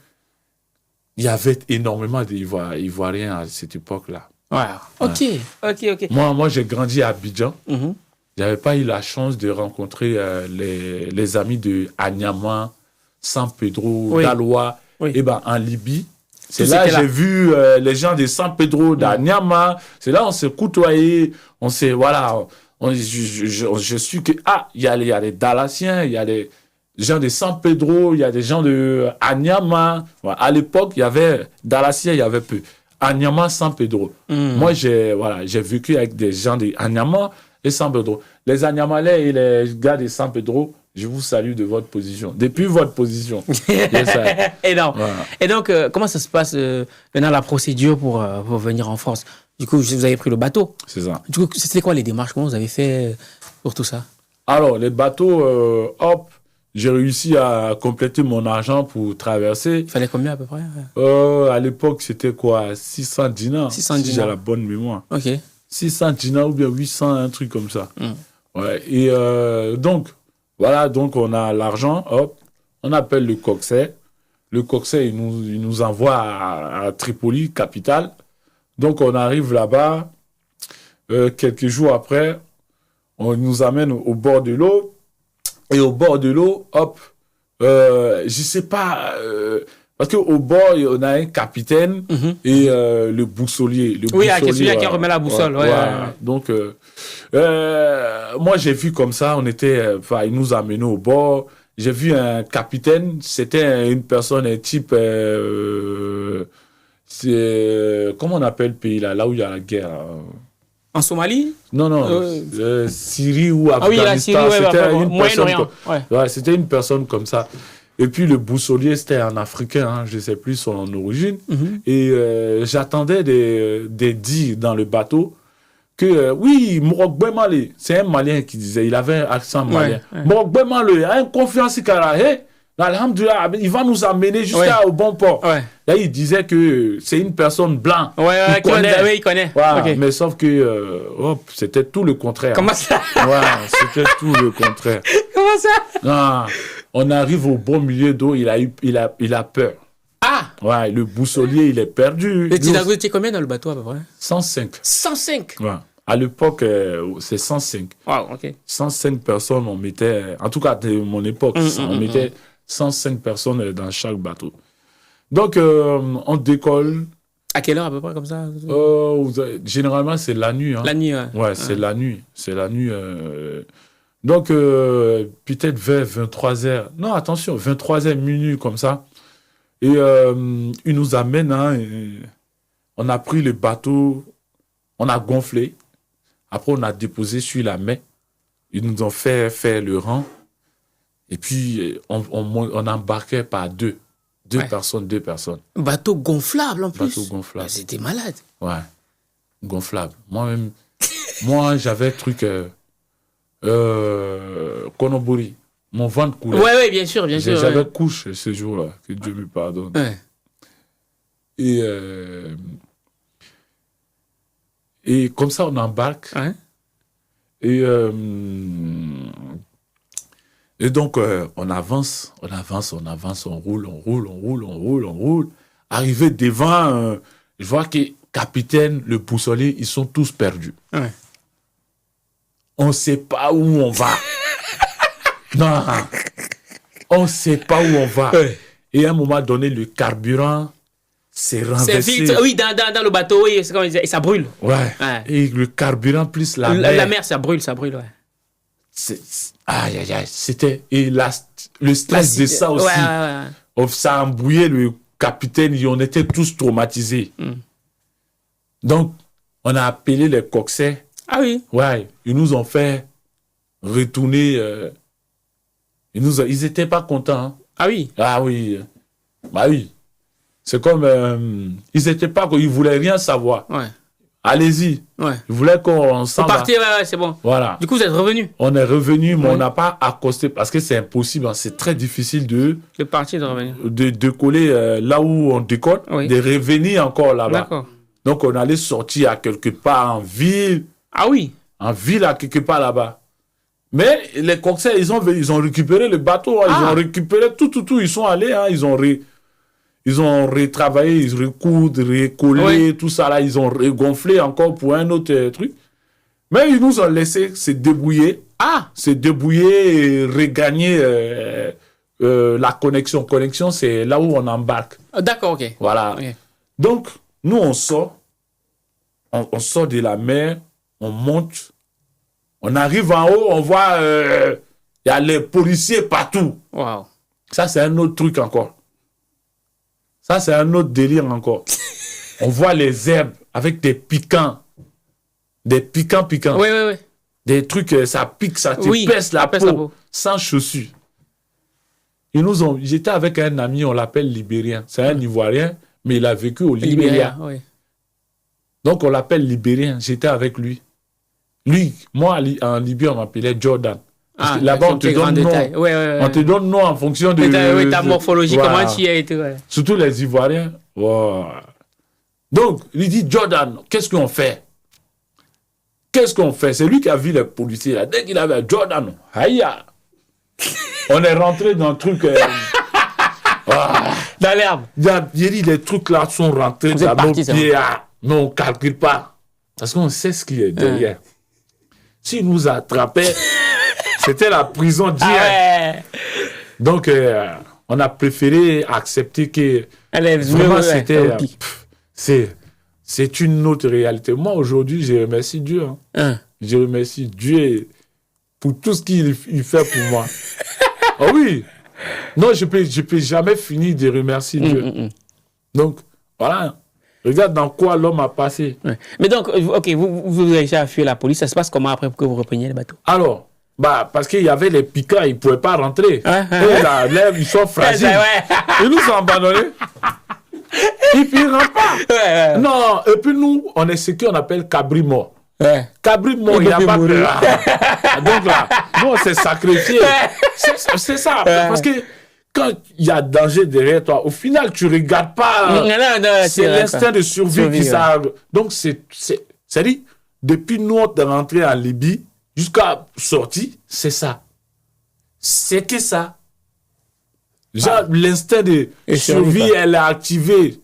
il y avait énormément d'Ivoiriens à cette époque-là. Ok. Moi, j'ai grandi à Abidjan. Mhm. J'avais pas eu la chance de rencontrer les amis de Anyama, San Pedro, Oui. d'Aloa. Oui. Et ben, en Libye, c'est Tout là que c'était là. j'ai vu les gens de San Pedro, d'Anyama. C'est là on s'est côtoyés. On s'est, voilà, je suis que, il y a les Dalatiens, il y a les gens de San Pedro, il y a des gens de Anyama. Voilà. À l'époque, il y avait Dalatiens, il y avait peu. Anyama, San Pedro. Moi, j'ai vécu avec des gens de Anyama et San Pedro. Les Anyamalais et les gars de San Pedro, je vous salue de votre position. Depuis votre position. Énorme. Voilà. Et donc, comment ça se passe maintenant la procédure pour venir en France? Du coup, vous avez pris le bateau. C'est ça. Du coup, c'était quoi les démarches? Comment vous avez fait pour tout ça? Alors, les bateaux, j'ai réussi à compléter mon argent pour traverser. Il fallait combien à peu près? À l'époque, c'était quoi? 600 dinars. 600 si j'ai dinars. la bonne mémoire. Ok. 600 dinars ou bien 800, un truc comme ça. Ouais. Et donc, voilà, donc on a l'argent, hop, on appelle le coxet. Le coxet, il nous envoie à Tripoli, capitale. Donc, on arrive là-bas. Quelques jours après, on nous amène au bord de l'eau. Et au bord de l'eau, hop, je sais pas, parce qu'au bord, on a un capitaine et le boussolier. Oui, celui qui remet la boussole. Ouais. Donc, moi, j'ai vu comme ça, il nous a amenés au bord. J'ai vu un capitaine, c'était une personne, un type, comment on appelle le pays là où il y a la guerre? En Somalie? Non, Syrie ou Afghanistan. Ah oui, la Syrie, c'était une personne Moyen-Orient. ouais, c'était une personne comme ça. Et puis le boussolier, c'était un Africain, hein, je ne sais plus son origine. Et j'attendais des dires dans le bateau que, oui, Morokbe Malé, c'est un Malien qui disait, il avait un accent malien. Morokbe Malé, a une confiance carrée. Alhamdulillah, il va nous amener jusqu'au bon port. Ouais. Là, il disait que c'est une personne blanche. Il connaît. Voilà, Okay. mais sauf que c'était tout le contraire. Comment ça? C'était tout le contraire. Comment ça? Non, on arrive au bon milieu d'eau, il a peur. Ah! Ouais, le boussolier, il est perdu. Mais tu étais combien dans le bateau à peu près? 105. 105? Ouais. À l'époque, c'est 105. Wow, ok. 105 personnes, on mettait, en tout cas de mon époque, on mettait 105 personnes dans chaque bateau. Donc, on décolle. À quelle heure à peu près comme ça? Généralement, c'est la nuit. Hein. La nuit, Ouais, c'est la nuit. C'est la nuit. Donc, peut-être vers 23h. Non, attention, 23h, minuit, comme ça. Et ils nous amènent. Hein, on a pris le bateau, on a gonflé. Après, on a déposé sur la mer. Ils nous ont fait faire le rang. Et puis, on embarquait par deux. Deux personnes. Bateau gonflable en plus. Bateau gonflable. C'était malade. Ouais, gonflable. Moi-même, j'avais truc Konobori. Mon ventre coulait. Ouais, bien sûr. J'avais couche ce jour-là, que Dieu me pardonne. Ouais. Et comme ça, on embarque. Ouais. Et donc, on avance, on roule. Arrivé devant, je vois que capitaine, le boussolier, ils sont tous perdus. Ouais. On ne sait pas où on va. Non, on ne sait pas où on va. Ouais. Et à un moment donné, le carburant s'est renversé. Oui, dans le bateau, oui, c'est comme ils disaient, et ça brûle. Ouais. Et le carburant plus la mer. La mer, ça brûle, ouais. Aïe, c'était... Et le stress de ça aussi. Ouais. Ça a embrouillé le capitaine, on était tous traumatisés. Donc, on a appelé les coxets. Ah oui? Ouais, ils nous ont fait retourner. Ils n'étaient pas contents. Hein. Ah oui? Ah oui. Bah oui. C'est comme... ils n'étaient pas... Ils ne voulaient rien savoir. Ouais. allez-y. Ouais. Ils voulaient qu'on s'en Vous va. partez, ouais, c'est bon. Voilà. Du coup, vous êtes revenu. On est revenu, mais Oui. on n'a pas accosté parce que c'est impossible. Hein. C'est très difficile de partir, de revenir. décoller là où on décolle, Oui. de revenir encore là-bas. D'accord. Donc, on allait sortir à quelque part en ville, Ah oui. à quelque part là-bas. Mais les coxers, ils ont récupéré le bateau, hein. Ils Ah. ont récupéré tout. Ils sont allés, hein. Ils ont retravaillé, ils recoudre, recollé, Oui. tout ça là. Ils ont regonflé encore pour un autre truc. Mais ils nous ont laissé se débrouiller. Se débrouiller et regagner la connexion. Connexion, c'est là où on embarque. D'accord, ok. Voilà. Ok. Donc, nous, on sort. On sort de la mer, on monte. On arrive en haut, on voit, il y a les policiers partout. Waouh. Ça, c'est un autre truc encore. Ça, c'est un autre délire encore. On voit les herbes avec des piquants. Des piquants. Oui, oui, oui. Des trucs, ça pique, ça te Oui, pèse ça la pèse peau, la peau. sans chaussures. J'étais avec un ami, on l'appelle Libérien. C'est un Ivoirien, mais il a vécu au Libéria. Oui. Donc, on l'appelle Libérien. J'étais avec lui. Lui, moi, en Libye, on m'appelait Jordan. Parce que là-bas, on te donne nom. Ouais, ouais, On te donne nom en fonction de... Oui, ta morphologie, Voilà. comment tu y es et tout. Ouais. Surtout les Ivoiriens. Wow. Donc, il dit, Jordan, qu'est-ce qu'on fait? Qu'est-ce qu'on fait? C'est lui qui a vu les policiers. Là. Dès qu'il avait Jordan, aïe. On est rentré dans le truc... Dans l'herbe. Il dit, les trucs là sont rentrés Vous êtes dans nos partis, c'est pieds. Mais on ne calcule pas. Parce qu'on sait ce qui est derrière. S'il nous attrapait, c'était la prison directe. Ouais. Donc, on a préféré accepter que Allez, vraiment, c'était... au pic. C'est une autre réalité. Moi, aujourd'hui, je remercie Dieu. Hein. Hein. Je remercie Dieu pour tout ce qu'il fait pour moi. Ah oui. Non, je peux jamais finir de remercier Dieu. Donc, voilà. Regarde dans quoi l'homme a passé. Ouais. Mais donc, ok, vous avez réussi à fuir la police. Ça se passe comment après pour que vous repreniez le bateau? Alors, parce qu'il y avait les piquants, ils ne pouvaient pas rentrer. Et là, ils sont fragiles. Ils nous ont abandonnés. Et puis, ils ne rentrent pas. Non, et puis nous, on est ce qu'on appelle cabri mort. Cabri mort, il n'y a pas de... Donc là, nous, on s'est sacrifié. C'est ça. Parce que quand il y a danger derrière toi, au final, tu ne regardes pas. C'est l'instinct de survie qui ça. Donc, c'est-à-dire, depuis nous, on est rentré en Libye, jusqu'à sortie, c'est ça. C'est que ça. Genre, l'instinct de survie, elle est activée.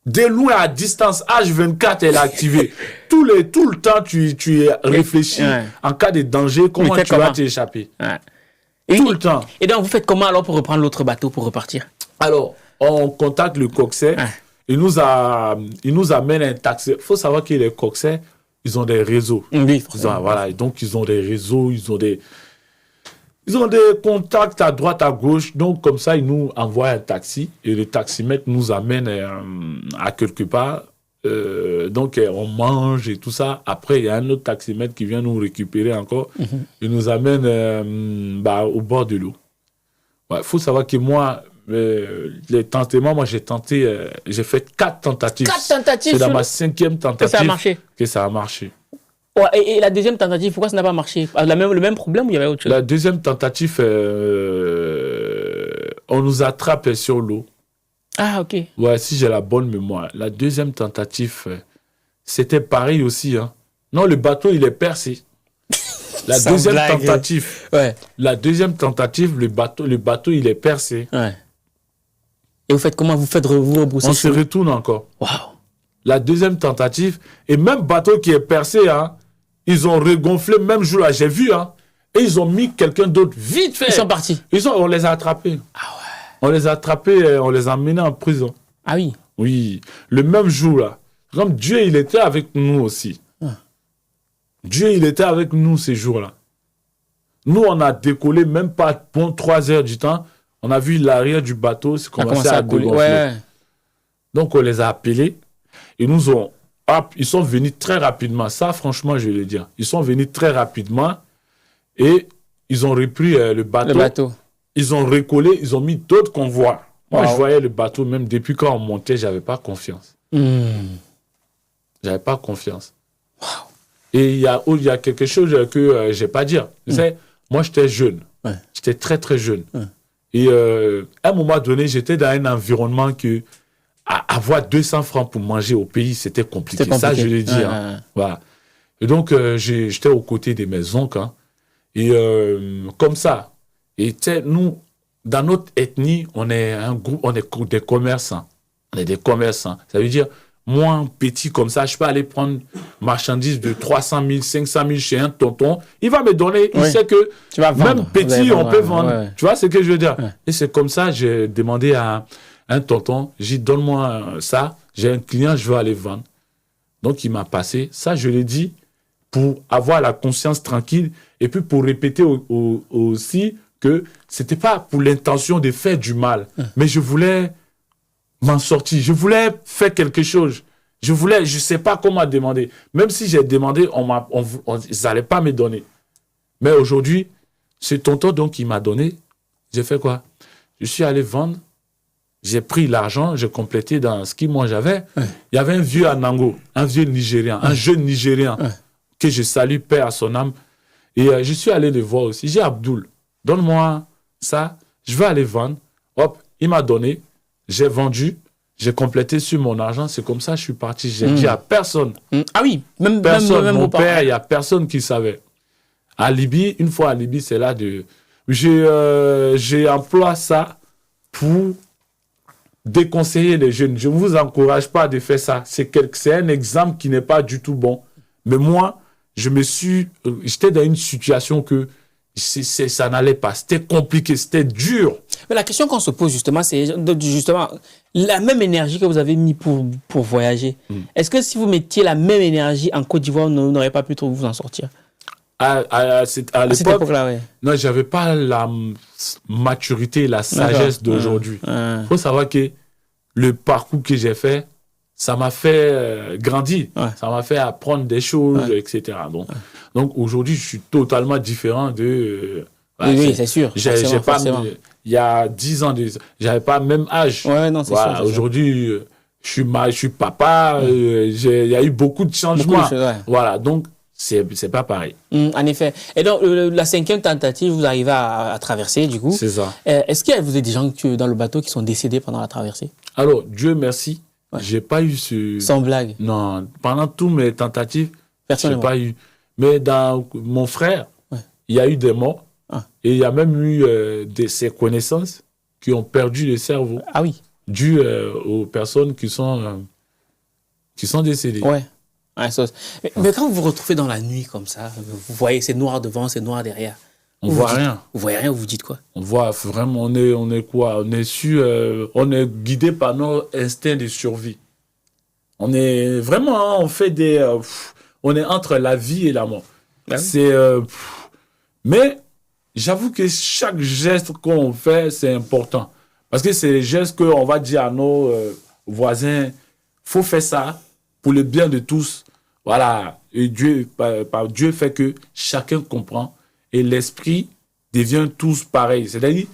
De loin à distance, H24, elle est activée. Tout le temps, tu réfléchis en cas de danger, comment tu vas t'échapper. Tout le temps. Et donc, vous faites comment alors pour reprendre l'autre bateau pour repartir? Alors, on contacte le coxer. Il nous amène un taxi. Il faut savoir que les coxers, ils ont des réseaux. Oui, voilà. Donc, ils ont des réseaux, ils ont des contacts à droite, à gauche. Donc, comme ça, ils nous envoient un taxi. Et le taximètre nous amène à quelque part. Donc, on mange et tout ça. Après, il y a un autre taximètre qui vient nous récupérer encore. Il nous amène au bord de l'eau. Il faut savoir que moi, les tentements, moi, j'ai fait 4 tentatives. 4 tentatives? C'est dans ma 5e tentative que ça a marché. Ouais, et la deuxième tentative, pourquoi ça n'a pas marché? Le même problème ou il y avait autre chose? La deuxième tentative, on nous attrape sur l'eau. Ah, ok. Ouais, si j'ai la bonne mémoire. La deuxième tentative, c'était pareil aussi. Hein. Non, le bateau, il est percé. La deuxième tentative. Ouais. La deuxième tentative, le bateau, il est percé. Ouais. Et vous faites comment? Vous rebroussez? On se retourne encore. Waouh. La deuxième tentative, et même bateau qui est percé, hein, ils ont regonflé, même jour là, j'ai vu, hein, et ils ont mis quelqu'un d'autre vite fait. Ils sont partis. On les a attrapés. Ah ouais. On les a attrapés, on les a emmenés en prison. Ah oui. Oui, le même jour là. Comme Dieu, il était avec nous aussi. Dieu, il était avec nous ces jours-là. Nous, on a décollé même pas 3 heures du temps. On a vu l'arrière du bateau, c'est commencé à couler. Ouais. Donc, on les a appelés. Ils sont venus très rapidement. Ça, franchement, je vais le dire. Ils sont venus très rapidement et ils ont repris le bateau. Ils ont recollé, ils ont mis d'autres convois. Moi, je voyais le bateau, même depuis quand on montait, je n'avais pas confiance. J'avais pas confiance. Et il y a quelque chose que j'ai pas à dire. Tu sais, moi, j'étais jeune. Ouais. J'étais très, très jeune. Ouais. Et à un moment donné, j'étais dans un environnement que avoir 200 francs pour manger au pays, c'était compliqué. Ça, je l'ai dit. Hein. Voilà. Et donc, j'étais aux côtés de mes oncles. Hein. Et comme ça. Et tu sais, nous, dans notre ethnie, on est un groupe, on est des commerçants. On est des commerçants. Ça veut dire, moi, petit comme ça, je peux aller prendre marchandises de 300 000, 500 000 chez un tonton. Il va me donner, il sait que tu vas vendre. Même petit, on peut vendre. Ouais. Tu vois ce que je veux dire? Ouais. Et c'est comme ça, j'ai demandé à un tonton, j'ai dit, donne-moi ça, j'ai un client, je veux aller vendre. Donc, il m'a passé. Ça, je l'ai dit pour avoir la conscience tranquille et puis pour répéter aussi que c'était pas pour l'intention de faire du mal, mais je voulais m'en sortir. Je voulais faire quelque chose. Je sais pas comment demander. Même si j'ai demandé, ils n'allaient pas me donner. Mais aujourd'hui, ce tonton donc qui m'a donné, j'ai fait quoi? Je suis allé vendre, j'ai pris l'argent, j'ai complété dans ce que moi j'avais. Il y avait un vieux Anango, un vieux Nigérian, un jeune Nigérian que je salue, paix à son âme. Et je suis allé le voir aussi. J'ai dit, Abdoul, donne-moi ça, je vais aller vendre. Hop, il m'a donné, j'ai vendu, j'ai complété sur mon argent. C'est comme ça que je suis parti. J'ai dit à personne. Ah oui, même personne. Même mon père, il n'y a personne qui savait. À Libye, une fois à Libye, c'est là de... J'ai employé ça pour déconseiller les jeunes. Je ne vous encourage pas de faire ça. C'est un exemple qui n'est pas du tout bon. Mais moi, j'étais dans une situation que ça n'allait pas. C'était compliqué, c'était dur. Mais la question qu'on se pose justement, c'est justement la même énergie que vous avez mis pour voyager. Est-ce que si vous mettiez la même énergie en Côte d'Ivoire, vous n'auriez pas pu trop vous en sortir? À cette l'époque-là, ouais. Non, j'avais pas la maturité, la sagesse d'aujourd'hui. Il faut savoir que le parcours que j'ai fait, ça m'a fait grandir. Ça m'a fait apprendre des choses, etc. Donc aujourd'hui, je suis totalement différent de... oui, c'est sûr. J'ai pas, il y a 10 ans, j'avais pas le même âge. Ouais, non, c'est sûr. Aujourd'hui, je suis papa, il y a eu beaucoup de changements. Beaucoup de choses, Voilà, donc c'est pas pareil. En effet. Et donc, la 5e tentative, vous arrivez à traverser, du coup. C'est ça. Est-ce qu'il y a des gens dans le bateau qui sont décédés pendant la traversée? Alors, Dieu merci, j'ai pas eu ce... Sans blague? Non, pendant toutes mes tentatives, Personne j'ai pas eu. Mais dans mon frère, il y a eu des morts. Et il y a même eu ses connaissances qui ont perdu le cerveau. Ah oui. Dû aux personnes qui sont décédées. Ouais. Mais quand vous vous retrouvez dans la nuit comme ça, vous voyez c'est noir devant, c'est noir derrière. On voit rien. Vous voyez rien, vous dites quoi? On voit vraiment, on est quoi? On est guidé par nos instincts de survie. On est vraiment, on fait on est entre la vie et la mort. Ah oui. Mais j'avoue que chaque geste qu'on fait, c'est important. Parce que c'est les gestes qu'on va dire à nos voisins, faut faire ça pour le bien de tous. Voilà. Et Dieu fait que chacun comprend et l'esprit devient tous pareil. C'est-à-dire,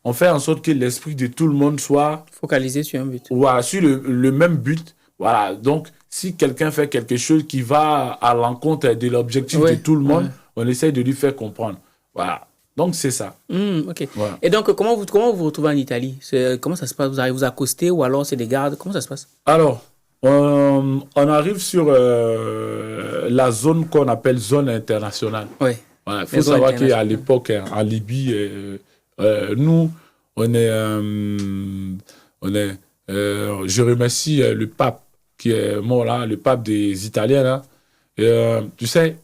on fait en sorte que l'esprit de tout le monde soit focalisé sur un but. Voilà, sur le même but. Voilà. Donc, si quelqu'un fait quelque chose qui va à l'encontre de l'objectif de tout le monde, on essaie de lui faire comprendre. Voilà. Donc, c'est ça. Ok. Voilà. Et donc, comment vous retrouvez en Italie? Comment ça se passe? Vous arrivez vous accoster ou alors c'est des gardes? Comment ça se passe? Alors, on arrive sur la zone qu'on appelle zone internationale. Oui. Voilà. Il faut savoir qu'à l'époque, en Libye, nous, je remercie le pape qui est mort là, le pape des Italiens là. Tu sais,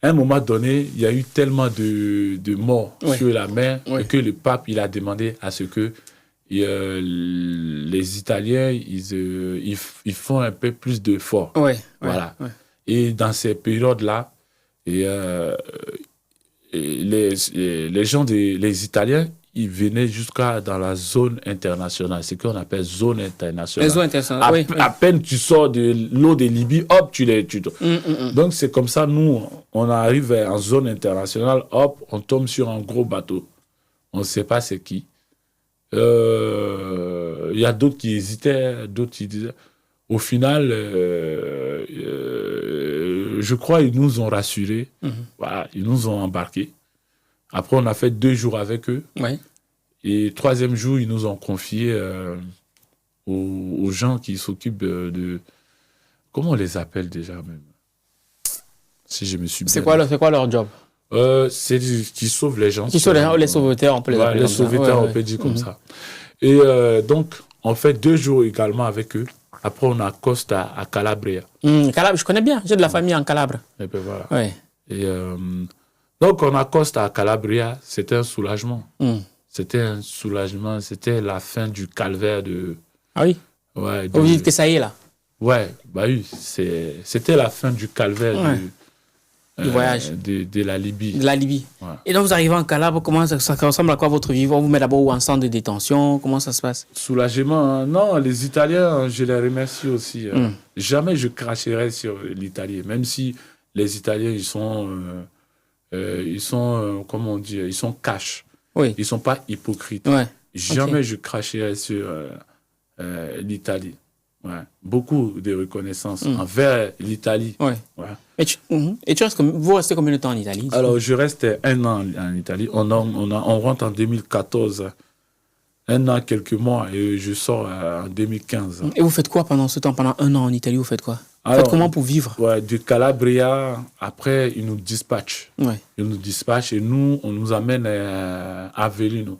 à un moment donné, il y a eu tellement de morts sur la mer que le pape il a demandé à ce que les Italiens ils font un peu plus d'efforts. Voilà. Et dans ces périodes-là, les gens les Italiens, ils venaient jusqu'à dans la zone internationale, ce qu'on appelle zone internationale. Zone internationale. À peine tu sors de l'eau de Libye, hop, tu Donc c'est comme ça, nous, on arrive en zone internationale, hop, on tombe sur un gros bateau. On ne sait pas c'est qui. Il y a d'autres qui hésitaient, d'autres qui disaient... Au final, je crois qu'ils nous ont rassurés. Voilà, ils nous ont embarqués. Après, on a fait 2 jours avec eux. Oui. Et 3e jour, ils nous ont confié aux gens qui s'occupent de... Comment on les appelle déjà même? Si je me suis bien... C'est quoi leur job? C'est qui sauvent les gens. Qui sont les sauveteurs, on peut les appeler les comme ça. sauveteurs, Ouais, on peut dire comme ça. Et donc, on fait 2 jours également avec eux. Après, on accoste à Calabria. Calabre, je connais bien. J'ai de la famille en Calabre. Et puis voilà. Ouais. Et donc, on accoste à Calabria. C'était un soulagement. C'était un soulagement. C'était la fin du calvaire de... Ah oui? Ouais, Vous dites que ça y est, là? Ouais, bah oui. C'était la fin du calvaire du voyage. De la Libye. De la Libye. Ouais. Et donc, vous arrivez en Calabre, comment ça ressemble à quoi votre vie? On vous met d'abord en centre de détention? Comment ça se passe? Soulagement, hein. Non, les Italiens, je les remercie aussi. Jamais je cracherai sur l'Italien, même si les Italiens, ils sont comment on dit, ils sont cash. Oui. Ils sont pas hypocrites. Ouais. Jamais je cracherai sur l'Italie. Ouais. Beaucoup de reconnaissance envers l'Italie. Ouais. Ouais. Et vous restez combien de temps en Italie? Alors, je reste 1 an en Italie. On rentre en 2014. 1 an, quelques mois, et je sors en 2015. Et vous faites quoi pendant ce temps? Pendant 1 an en Italie, vous faites quoi? Vous Alors, faites comment pour vivre? Ouais, du Calabria, après, ils nous dispatchent. Ouais. Ils nous dispatchent et nous, on nous amène à Avellino.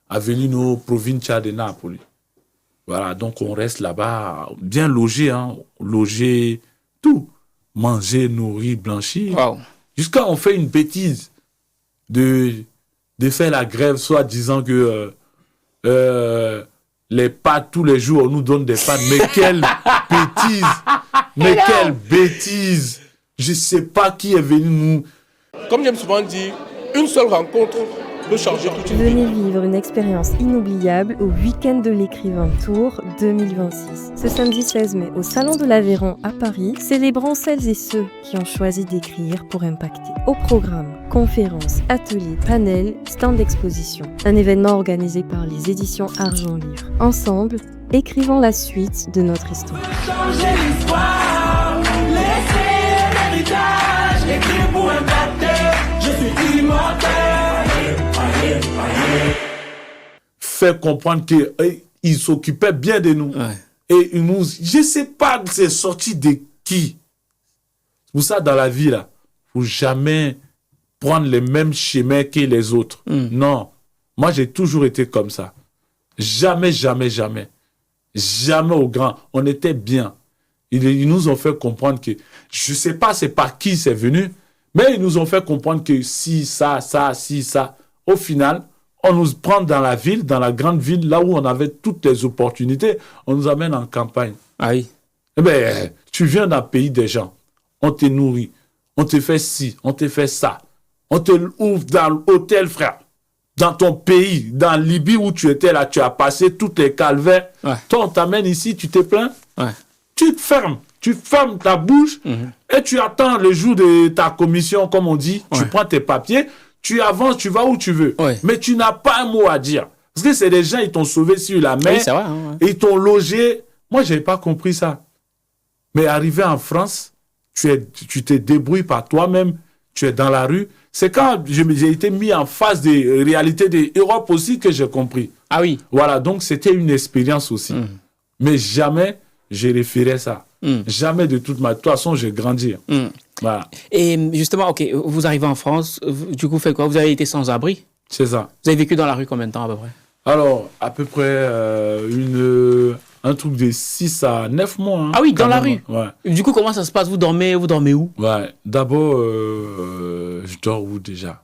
Avellino, provincia de Napoli. Voilà, donc on reste là-bas, bien logé, hein, logé, tout. Manger, nourrir, blanchir. Wow. Jusqu'à on fait une bêtise de faire la grève, soit disant que les pâtes, tous les jours, on nous donne des pâtes. Mais quelle bêtise! Mais quelle bêtise! Je ne sais pas qui est venu nous... Comme j'aime souvent dire, une seule rencontre peut changer toute une vie. Venez vivre une expérience inoubliable au Week-end de l'écrivain Tour 2026. Ce samedi 16 mai, au Salon de l'Aveyron à Paris, célébrons celles et ceux qui ont choisi d'écrire pour impacter. Au programme, conférences, ateliers, panels, stands d'exposition. Un événement organisé par les éditions Argent Livre. Ensemble, écrivons la suite de notre histoire. Changer l'histoire, laisser l'héritage, écrire pour impacter, je suis immortel. Faire comprendre qu'ils s'occupaient bien de nous. Ouais. Et ils nous... Je ne sais pas c'est sorti de qui. C'est pour ça, dans la vie, là, il ne faut jamais prendre les mêmes chemins que les autres. Non. Moi, j'ai toujours été comme ça. Jamais, jamais, jamais. Jamais au grand. On était bien. Ils nous ont fait comprendre que... Je ne sais pas c'est par qui c'est venu, mais ils nous ont fait comprendre que si, ça, si, ça. Au final... On nous prend dans la ville, dans la grande ville, là où on avait toutes les opportunités. On nous amène en campagne. Ah oui. Eh bien, tu viens d'un pays des gens. On te nourrit. On te fait ci. On te fait ça. On te ouvre dans l'hôtel, frère. Dans ton pays, dans Libye où tu étais là, tu as passé tous tes calvaires. Ouais. Toi, on t'amène ici, tu te plains. Ouais. Tu te fermes. Tu fermes ta bouche et tu attends le jour de ta commission, comme on dit. Tu prends tes papiers. Tu avances, tu vas où tu veux. Ouais. Mais tu n'as pas un mot à dire. Parce que c'est des gens, ils t'ont sauvé sur la mer. Oui, c'est vrai. Hein, Ils t'ont logé. Moi, je n'avais pas compris ça. Mais arrivé en France, tu te débrouilles par toi-même. Tu es dans la rue. C'est quand j'ai été mis en face des réalités de l'Europe aussi que j'ai compris. Ah oui. Voilà, donc c'était une expérience aussi. Mais jamais je référais ça. Jamais de toute ma... De toute façon, j'ai grandi. Voilà. Et justement, ok, vous arrivez en France, du coup, vous faites quoi? Vous avez été sans abri? C'est ça. Vous avez vécu dans la rue combien de temps à peu près? Alors, à peu près un truc de 6 à 9 mois. Hein, Ah oui, dans la même. rue? Ouais. Du coup, comment ça se passe? Vous dormez où? Ouais. D'abord, je dors où déjà?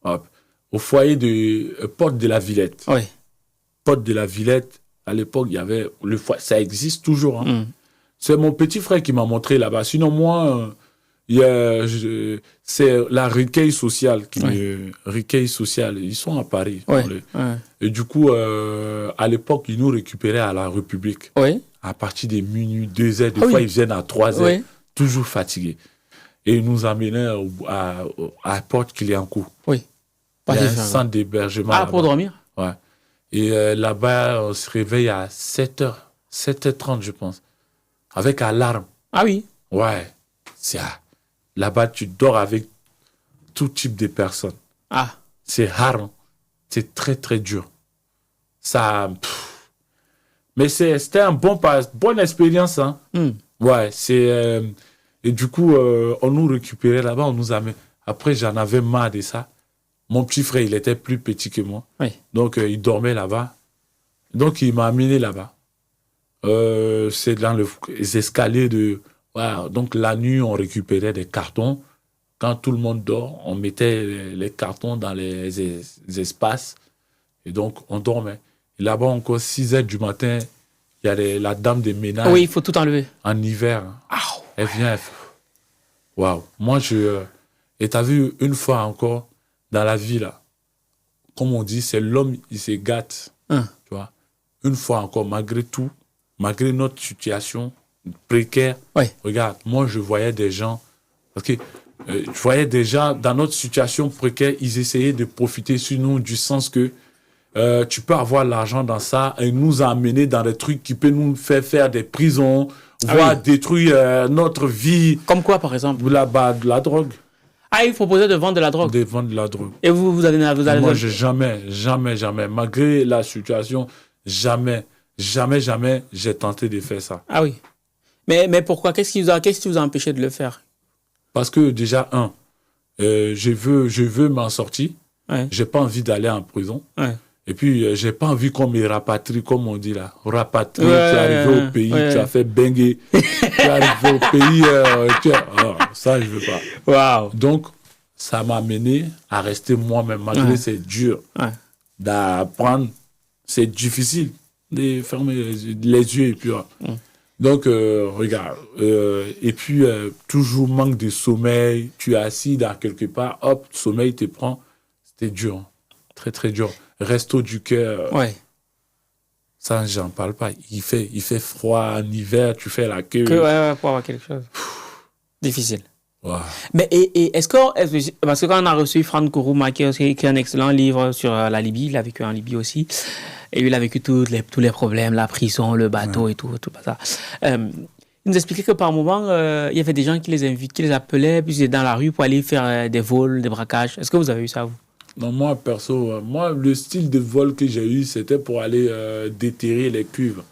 Hop. Au foyer de Porte de la Villette. Oui. Porte de la Villette, à l'époque, il y avait le foyer. Ça existe toujours. Hein. C'est mon petit frère qui m'a montré là-bas. Sinon, moi... c'est la recueil sociale recueil social, ils sont à Paris. Et du coup à l'époque ils nous récupéraient à la République à partir de minuit, 2 heures, des fois ils viennent à 3 heures, toujours fatigués, et ils nous amenaient à Porte Clignancourt. Il y a un centre d'hébergement pour dormir. Et là-bas on se réveille à 7h30 je pense. avec alarme. Ah oui. Ouais. Là-bas, tu dors avec tout type de personnes. Ah. C'est rare. Hein. C'est très, très dur. Ça... Mais c'était une bonne expérience. Hein. Ouais, c'est... et du coup, on nous récupérait là-bas, on nous amène. Après, j'en avais marre de ça. Mon petit frère, il était plus petit que moi. Oui. Donc, il dormait là-bas. Donc, il m'a amené là-bas. C'est dans les escaliers de... Voilà. Donc, la nuit, on récupérait des cartons. Quand tout le monde dort, on mettait les cartons dans les espaces. Et donc, on dormait. Et là-bas, encore 6 heures du matin, il y a la dame des ménages. Oui, il faut tout enlever. En hiver. Elle vient, elle fait... Waouh. Moi, et t'as vu, une fois encore, dans la vie, là, comme on dit, c'est l'homme, il se gâte. Tu vois. Une fois encore, malgré tout, malgré notre situation précaire, regarde, moi, je voyais des gens... Parce que je voyais des gens, dans notre situation précaire, ils essayaient de profiter sur nous, du sens que tu peux avoir l'argent dans ça et nous amener dans des trucs qui peuvent nous faire des prisons, voire détruire notre vie. Comme quoi, par exemple? De la drogue. Ah, ils proposaient de vendre de la drogue? De vendre de la drogue. Et vous allez... Moi, jamais. Malgré la situation, jamais, j'ai tenté de faire ça. Ah oui. Mais pourquoi? Qu'est-ce qui vous a empêché de le faire? Parce que déjà, je veux m'en sortir. Ouais. J'ai pas envie d'aller en prison. Ouais. Et puis, j'ai pas envie qu'on me rapatrie, comme on dit là. Rapatrie, tu es arrivé au pays, tu as fait bengue. Tu es arrivé au pays, ça, je veux pas. Waouh. Donc, ça m'a amené à rester moi-même, malgré c'est dur. D'apprendre, c'est difficile de fermer les yeux et puis... Donc, regarde, et puis, toujours manque de sommeil, tu es assis dans quelque part, hop, sommeil te prend, c'était dur, hein. Très, très dur. Resto du cœur, ça, j'en parle pas. Il fait froid en hiver, tu fais la queue. Pour avoir quelque chose. Difficile. Wow. Mais est-ce que, parce que quand on a reçu Franck Kourouma, qui a écrit un excellent livre sur la Libye, il a vécu en Libye aussi, et il a vécu tous les problèmes, la prison, le bateau et tout ça. Il nous expliquait que par moment, il y avait des gens qui les appelaient, puis ils étaient dans la rue pour aller faire des vols, des braquages. Est-ce que vous avez eu ça, vous? Non, moi, perso, le style de vol que j'ai eu, c'était pour aller déterrer les cuivres.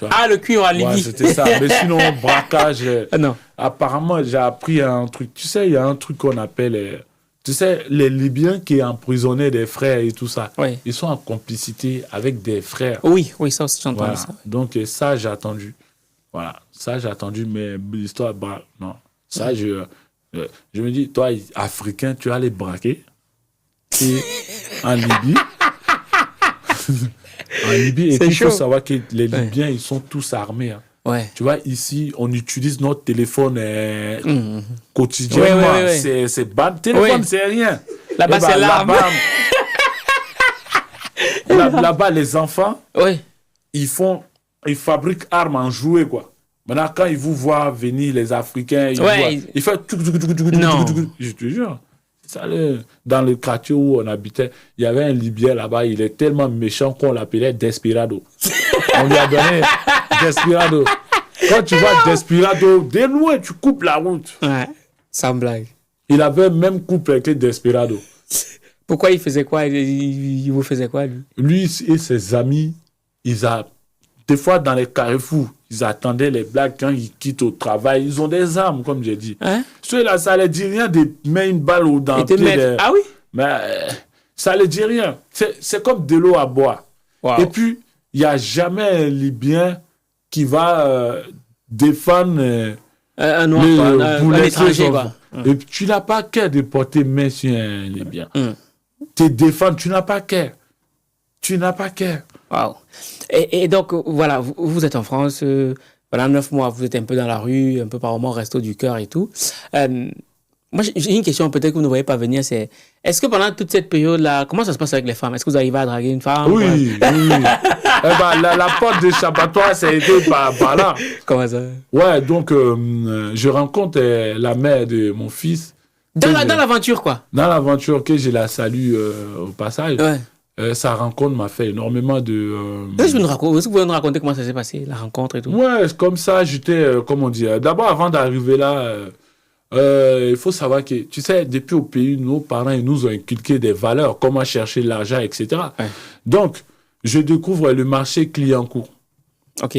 Ah, le cuivre en Libye. Ouais, c'était ça. Mais sinon, braquage. Non. Apparemment, j'ai appris un truc. Tu sais, il y a un truc qu'on appelle. Tu sais, les Libyens qui emprisonnaient des frères et tout ça. Oui. Ils sont en complicité avec des frères. Oui, ça aussi, j'entends Voilà. ça. Donc, ça, j'ai attendu. Voilà. Ça, j'ai attendu. Mais l'histoire, non. Ça, je me dis, toi, Africain, tu vas les braquer. Et en Libye. En Libye, et puis il faut savoir que les Libyens, ils sont tous armés. Hein. Ouais. Tu vois, ici, on utilise notre téléphone quotidiennement. C'est téléphone, c'est rien. Là-bas, c'est l'arme. Là-bas, les enfants, ils fabriquent armes en jouets, quoi. Maintenant, quand ils vous voient venir, les Africains, ils font... Non. Je te jure. Dans le quartier où on habitait, il y avait un Libyen là-bas, il est tellement méchant qu'on l'appelait Desperado. On lui a donné Desperado. Quand tu vois Desperado, dès loin, tu coupes la route. Ouais, sans blague. Il avait même coupé avec Desperado. Pourquoi il faisait quoi? Il vous faisait quoi, lui? Lui et ses amis, des fois dans les carrefours, ils attendaient les blagues quand ils quittent au travail. Ils ont des armes, comme j'ai dit. Hein? Ceux-là, ça ne les dit rien de mettre une balle dans le pied. Ah oui? Mais ça ne les dit rien. C'est comme de l'eau à boire. Wow. Et puis, il n'y a jamais un Libyen qui va défendre un noir, un étranger, quoi. Et puis, tu n'as pas qu'à de porter main sur un Libyen. Te défendre, tu n'as pas qu'à. Wow. Et donc, voilà, vous êtes en France, voilà, 9 mois, vous êtes un peu dans la rue, un peu par moment, resto du cœur et tout. Moi, j'ai une question peut-être que vous ne voyez pas venir, c'est est-ce que pendant toute cette période-là, comment ça se passe avec les femmes? Est-ce que vous arrivez à draguer une femme? Oui. La porte d'échappatoire, ça a été par là. Comment ça? Ouais, donc, je rencontre la mère de mon fils. Dans l'aventure, quoi? Dans l'aventure, que je la salue au passage. Ouais. sa rencontre m'a fait énormément de... Est-ce que vous pouvez nous raconter comment ça s'est passé, la rencontre et tout? Ouais, comme ça, j'étais, comment on dit, d'abord, avant d'arriver là, il faut savoir que, tu sais, depuis au pays, nos parents ils nous ont inculqué des valeurs, comment chercher l'argent, etc. Ouais. Donc, je découvre le marché Clignancourt. Ok.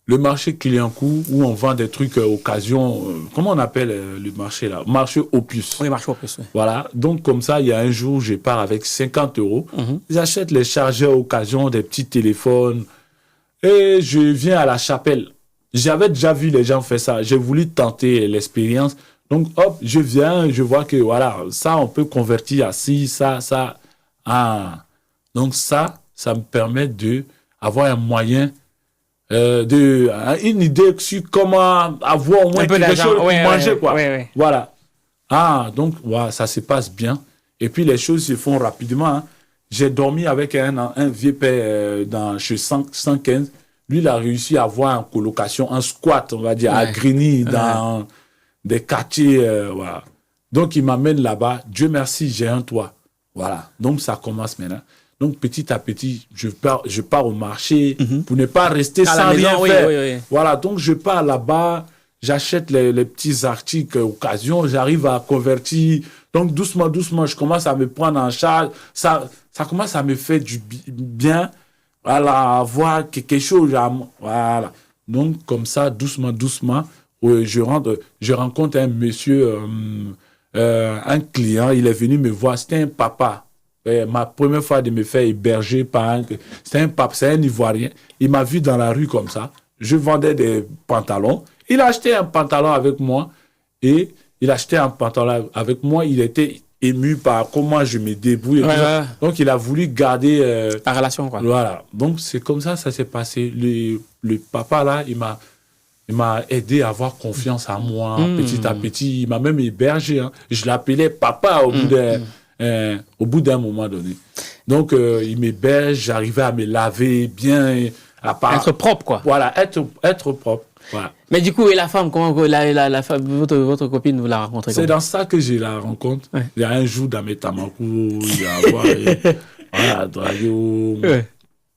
Le marché Clignancourt, où on vend des trucs occasion, comment on appelle le marché là? Marché Opus. Oui, marché Opus, oui. Voilà, donc comme ça, il y a un jour, je pars avec 50 €. J'achète les chargeurs occasion, des petits téléphones, et je viens à la chapelle. J'avais déjà vu les gens faire ça. J'ai voulu tenter l'expérience. Donc, hop, je viens, je vois que, voilà, ça, on peut convertir à ci, ça. Ah. Donc, ça me permet d'avoir un moyen, une idée sur comment avoir au moins quelque chose pour manger, quoi. Ouais. Voilà. Ah, donc, voilà, ça se passe bien. Et puis, les choses se font rapidement. Hein. J'ai dormi avec un vieux père chez 115. Lui, il a réussi à avoir une colocation, un squat, on va dire, à Grigny, dans des quartiers. Voilà. Donc, il m'amène là-bas. Dieu merci, j'ai un toit. Voilà. Donc, ça commence maintenant. Donc, petit à petit, je pars au marché pour ne pas rester sans rien faire. Oui. Voilà. Donc, je pars là-bas, j'achète les petits articles occasion, j'arrive à convertir. Donc, doucement, je commence à me prendre en charge. Ça commence à me faire du bien. Voilà, avoir quelque chose. Voilà. Donc, comme ça, doucement, je rencontre un monsieur, un client, il est venu me voir. C'était un papa. Ma première fois de me faire héberger par c'était un papa, c'est un Ivoirien. Il m'a vu dans la rue comme ça. Je vendais des pantalons. Il a acheté un pantalon avec moi. Il était ému par comment je me débrouille. Ouais. Donc, il a voulu garder... la relation, quoi. Voilà. Donc, c'est comme ça s'est passé. Le papa, là, il m'a aidé à avoir confiance en moi, petit à petit. Il m'a même hébergé. Hein. Je l'appelais papa au bout d'un moment donné. Donc, il m'héberge, j'arrivais à me laver bien. Être propre, quoi. Voilà, être propre. Voilà. Mais du coup, et la femme, comment la femme, votre copine, vous la rencontrez? C'est dans ça que j'ai la rencontre. Ouais. Il y a un jour dans mes tamakou, il y a voilà, draguer,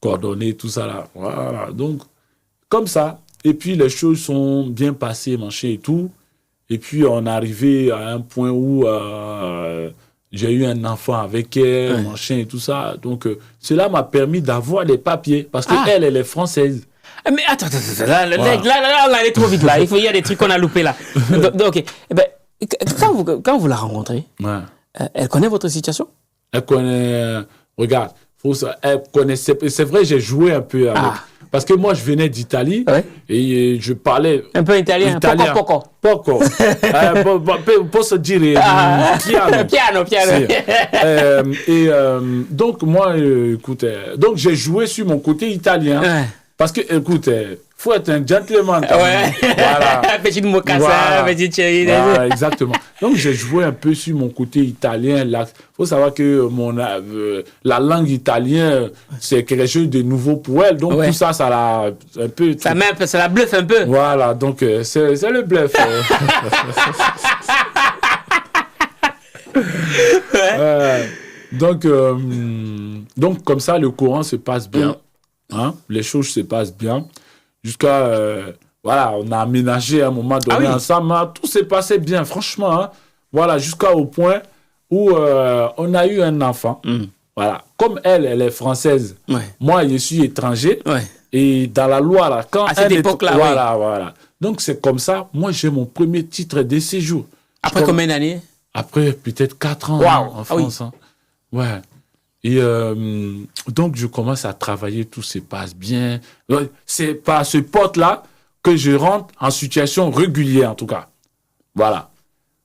coordonner, tout ça là. Voilà. Donc, comme ça. Et puis, les choses sont bien passées, machin et tout. Et puis, on est arrivé à un point où j'ai eu un enfant avec elle, machin et tout ça. Donc, cela m'a permis d'avoir des papiers. Parce qu'elle, elle est française. Mais attends, là, on allait trop vite là. Il y a des trucs qu'on a loupés là. Donc, quand vous la rencontrez, elle connaît votre situation? Elle connaît. Regarde, elle connaissait. C'est vrai, j'ai joué un peu avec. Parce que moi, je venais d'Italie et je parlais. Un peu italien. Poco. Pour se dire. Piano. Donc, moi, écoute, donc j'ai joué sur mon côté italien. Parce que, écoute, faut être un gentleman. Voilà. Petite mocassin, petite chérie. Voilà, exactement. Donc, j'ai joué un peu sur mon côté italien. Il faut savoir que la langue italienne, c'est quelque chose de nouveau pour elle. Donc, tout ça, ça l'a un peu... Ça la bluffe un peu. Voilà, donc, c'est le bluff. Donc, comme ça, le courant se passe bien. Hein? Les choses se passent bien. Jusqu'à... voilà, on a aménagé à un moment donné ensemble. Tout s'est passé bien, franchement. Hein? Voilà, jusqu'au point où on a eu un enfant. Voilà. Comme elle est française, moi, je suis étranger. Et dans la loi, là, quand à cette époque-là, voilà. Donc, c'est comme ça. Moi, j'ai mon premier titre de séjour. Après combien d'années? Après, peut-être 4 ans en France. Hein. Ouais. Et donc, je commence à travailler, tout se passe bien. C'est par ce pote-là que je rentre en situation régulière, en tout cas. Voilà.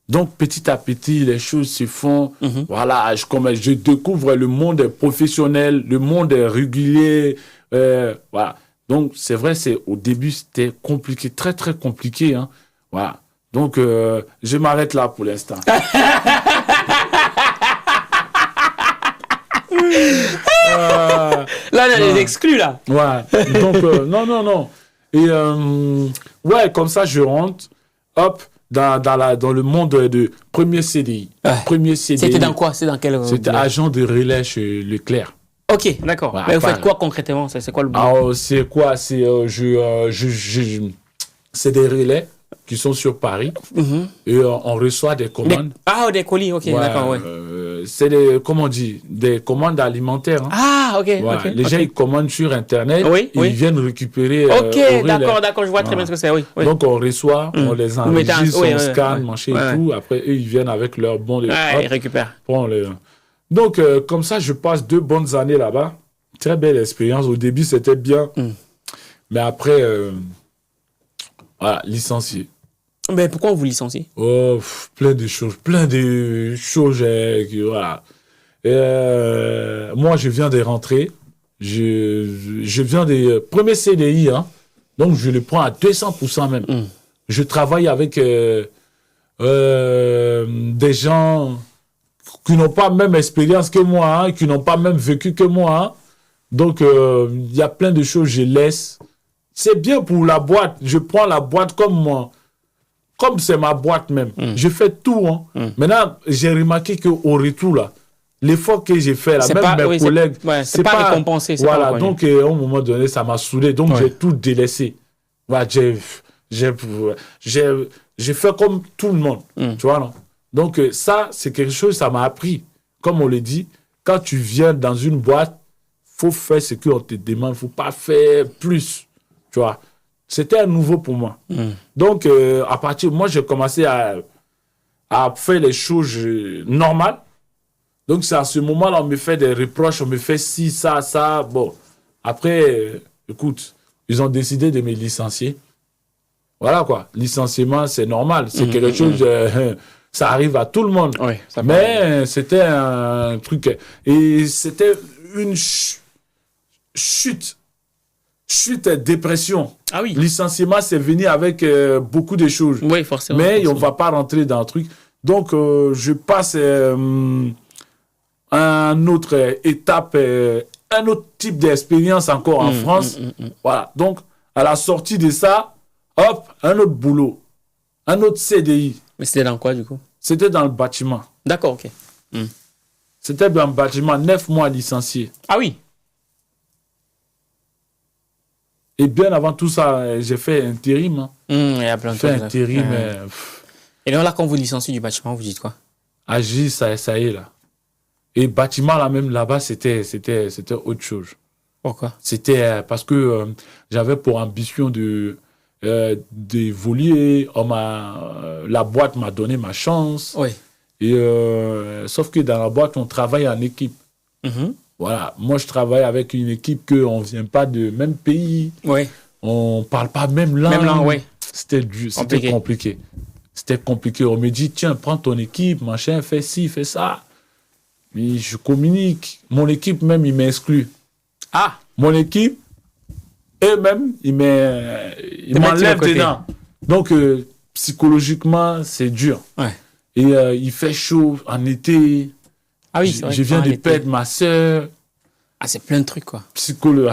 Donc, petit à petit, les choses se font. Voilà, je découvre le monde professionnel, le monde régulier. Voilà. Donc, c'est vrai, au début, c'était compliqué, très, très compliqué. Hein. Voilà. Donc, je m'arrête là pour l'instant. Là, on a des exclus, là. Ouais. Donc, non. Et, ouais, comme ça, je rentre. Hop, dans le monde de premier CDI. Premier CDI. C'était dans quoi? C'est dans quel... C'était agent de relais chez Leclerc. Ok, d'accord. Ouais, Mais vous faites quoi concrètement? C'est quoi le boulot? Alors, c'est quoi? C'est c'est des relais qui sont sur Paris et on reçoit des commandes. Des colis, ok, d'accord, ouais. C'est des, comment on dit, des commandes alimentaires. Hein. Ah, ok. Voilà. Okay, les gens, ils commandent sur Internet, oui, ils viennent récupérer. Ok, au relais. d'accord, je vois très bien ce que c'est, oui. Donc, on reçoit, on les enregistre, on scanne, machin et tout. Après, eux, ils viennent avec leur bon de... ils récupèrent. Donc, comme ça, je passe 2 bonnes années là-bas. Très belle expérience. Au début, c'était bien. Mais après, voilà, licencié. Mais pourquoi on vous licencie? Oh, plein de choses. Voilà. Moi, je viens de rentrer. Je viens des premiers CDI. Hein. Donc, je le prends à 200% même. Je travaille avec des gens qui n'ont pas même expérience que moi, hein, qui n'ont pas même vécu que moi. Hein. Donc, il y a plein de choses, je laisse. C'est bien pour la boîte. Je prends la boîte comme moi. Comme c'est ma boîte même. Je fais tout. Hein. Maintenant, j'ai remarqué qu'au retour, là, l'effort que j'ai fait, là, même mes collègues... c'est pas récompensé. Voilà, donc, à un moment donné, ça m'a saoulé. Donc, j'ai tout délaissé. Voilà, j'ai fait comme tout le monde. Tu vois, non? Donc, ça, c'est quelque chose, ça m'a appris. Comme on le dit, quand tu viens dans une boîte, il faut faire ce qu'on te demande. Il ne faut pas faire plus. Tu vois? C'était un nouveau pour moi. Donc, à partir... Moi, j'ai commencé à faire les choses normales. Donc, c'est à ce moment-là, on me fait des reproches, on me fait ci, ça, ça. Bon, après, écoute, ils ont décidé de me licencier. Voilà, quoi. Licenciement, c'est normal. C'est quelque chose... ça arrive à tout le monde. Oui, mais c'était un truc... Et c'était une chute, dépression. Ah oui. Licenciement, c'est venu avec beaucoup de choses. Oui, forcément. Mais on ne va pas rentrer dans le truc. Donc, je passe à une autre étape, un autre type d'expérience encore en France. Voilà. Donc, à la sortie de ça, hop, un autre boulot. Un autre CDI. Mais c'était dans quoi, du coup? C'était dans le bâtiment. D'accord, ok. C'était dans le bâtiment, 9 mois licencié. Ah oui. Et bien avant tout ça, j'ai fait intérim. Hein. Il y a plein de choses. J'ai fait intérim. Et là, quand vous licenciez du bâtiment, vous dites quoi? Agir, ça y est, là. Et bâtiment, là, même là-bas, c'était autre chose. Pourquoi? C'était parce que j'avais pour ambition d'évoluer. La boîte m'a donné ma chance. Oui. Et, sauf que dans la boîte, on travaille en équipe. Voilà, moi je travaille avec une équipe qu'on ne vient pas de même pays. Oui. On ne parle pas même langue. Même langue, oui. C'était compliqué. C'était compliqué. On me dit, tiens, prends ton équipe, machin, fais ci, fais ça. Mais je communique. Mon équipe même, il m'exclut. Ah. Mon équipe, eux-mêmes, ils m'enlèvent dedans. Donc, psychologiquement, c'est dur. Ouais. Et il fait chaud en été. Ah oui, c'est vrai. Je viens de perdre ma sœur. Ah, c'est plein de trucs, quoi. Psychologue.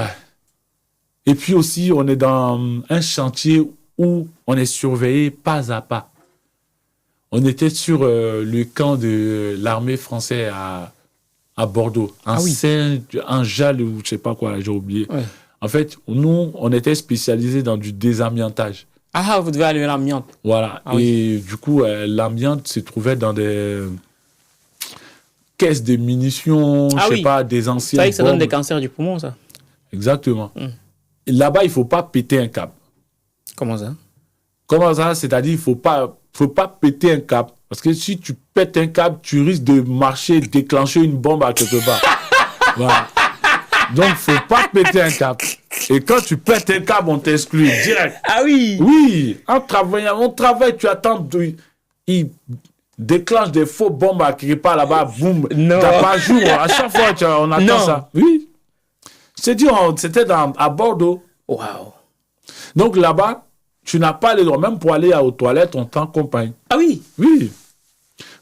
Et puis aussi, on est dans un chantier où on est surveillé pas à pas. On était sur le camp de l'armée française à Bordeaux. En Jalles ou je sais pas quoi, j'ai oublié. Ouais. En fait, nous, on était spécialisés dans du désamiantage. Ah, vous devez aller à l'amiante. Voilà. Ah, et du coup, l'amiante se trouvait dans des caisses de munitions, je sais pas, des anciennes. C'est vrai que ça donne des cancers du poumon, ça. Exactement. Et là-bas, il ne faut pas péter un câble. Comment ça? Comment ça? C'est-à-dire, il ne faut pas péter un câble. Parce que si tu pètes un câble, tu risques de marcher, déclencher une bombe à quelque part. Voilà. Donc, il ne faut pas péter un câble. Et quand tu pètes un câble, on t'exclut direct. Ah oui? Oui. En travaillant, on travaille, tu attends. Il déclenche des faux bombes à quelque part là-bas, boum. Non. T'as pas jour. À chaque fois, on attend ça. Oui. C'est dit, c'était à Bordeaux. Waouh. Donc là-bas, tu n'as pas les droits. Même pour aller aux toilettes, on t'accompagne. Ah oui? Oui.